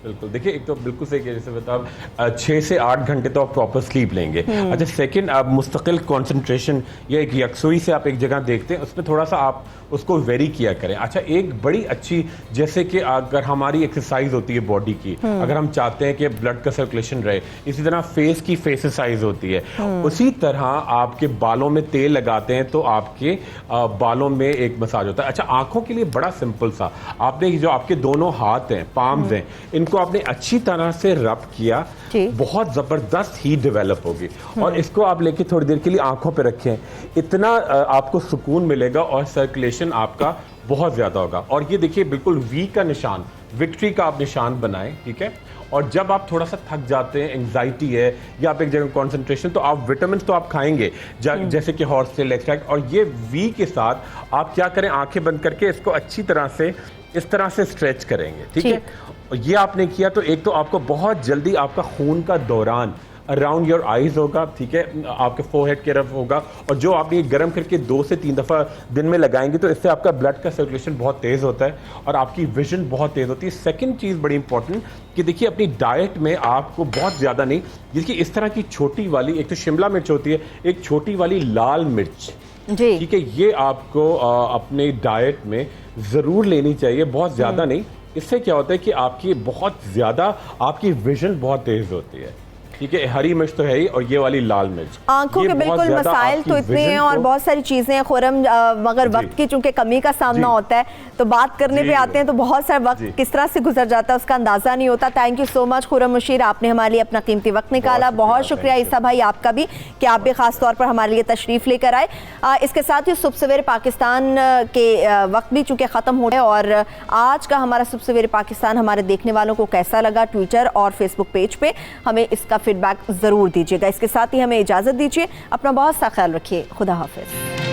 बिल्कुल, देखिए एक तो बिल्कुल सही कह, जैसे बताओ 6 से 8 घंटे तो आप प्रॉपर स्लीप लेंगे। अच्छा, सेकंड, आप मुस्तकिल कंसंट्रेशन या एक यकसुई से आप एक जगह देखते हैं, उसमें थोड़ा सा आप उसको वेरी किया करें। अच्छा, एक बड़ी अच्छी, जैसे कि अगर हमारी एक्सरसाइज होती है बॉडी की, अगर हम चाहते हैं कि ब्लड का सर्कुलेशन रहे, इसी तरह फेस की फेस एक्सरसाइज होती है, उसी तरह आपके बालों में तेल लगाते हैं तो आपके बालों में एक मसाज होता है। अच्छा, आंखों के लिए बड़ा सिंपल सा, आपने जो आपके दोनों हाथ हैं, पाम्स हैं, इनको आपने अच्छी तरह से रब किया, बहुत जबरदस्त हीट डेवलप होगी और इसको आप लेके थोड़ी देर के लिए आंखों पे रखें, इतना आपको सुकून मिलेगा और सर्कुलेशन आपका बहुत ज्यादा होगा। और ये देखिए बिल्कुल वी का निशान, विक्ट्री का आप निशान बनाएं, ठीक है। और जब आप थोड़ा सा थक जाते हैं, एंग्जाइटी है या आप एक जगह कंसंट्रेशन, तो आप विटामिन तो आप खाएंगे जैसे कि हॉर्स टेल एक्सट्रैक्ट, और ये वी के साथ आप क्या करें, आंखें बंद करके इसको अच्छी तरह से इस तरह से स्ट्रेच करेंगे, ठीक है। और ये आपने किया तो एक तो आपको बहुत जल्दी आपका खून का दौरान अराउंड योर आईज होगा, ठीक है, आपके फोरहेड की तरफ होगा। और जो आप ये गर्म करके 2 से 3 दफ़ा दिन में लगाएंगे तो इससे आपका ब्लड का सर्कुलेशन बहुत तेज़ होता है और आपकी विजन बहुत तेज़ होती है। सेकंड चीज़ बड़ी इंपॉर्टेंट कि देखिए अपनी डाइट में आपको बहुत ज़्यादा नहीं, जिसकी इस तरह की छोटी वाली, एक तो शिमला मिर्च होती है, एक छोटी वाली लाल मिर्च, ठीक है, ये आपको अपने डाइट में ज़रूर लेनी चाहिए, बहुत ज़्यादा नहीं। इससे क्या होता है कि आपकी बहुत ज़्यादा आपकी विजन बहुत तेज़ होती है। ठीक है, हरी मिर्च तो है ही, और ये वाली लाल मिर्च, आंखों ये के बहुत बिल्कुल ज़्यादा मसाइल आपकी तो इतने vision हैं और को- बहुत सारी चीज़ें हैं खुरम, मगर वक्त की चूंकि कमी का सामना होता है तो बात करने पे आते हैं तो बहुत सारा वक्त किस तरह से गुजर जाता है उसका अंदाज़ा नहीं होता। Thank you so much Khurram Mushir, आपने हमारे लिए अपना कीमती वक्त निकाला। बहुत शुक्रिया ईसा भाई आपका भी कि आप भी खास तौर पर हमारे लिए तशरीफ़ लेकर आए। इसके साथ ही सुबह सवेरे पाकिस्तान के वक्त भी चूँकि ख़त्म हो गया, और आज का हमारा सुबह सवेरे पाकिस्तान हमारे देखने वालों को कैसा लगा, ट्विटर और फेसबुक पेज पे हमें इसका फीडबैक ज़रूर दीजिएगा। इसके साथ ही हमें इजाज़त दीजिए, अपना बहुत सा ख्याल रखिए, खुदा हाफिज़।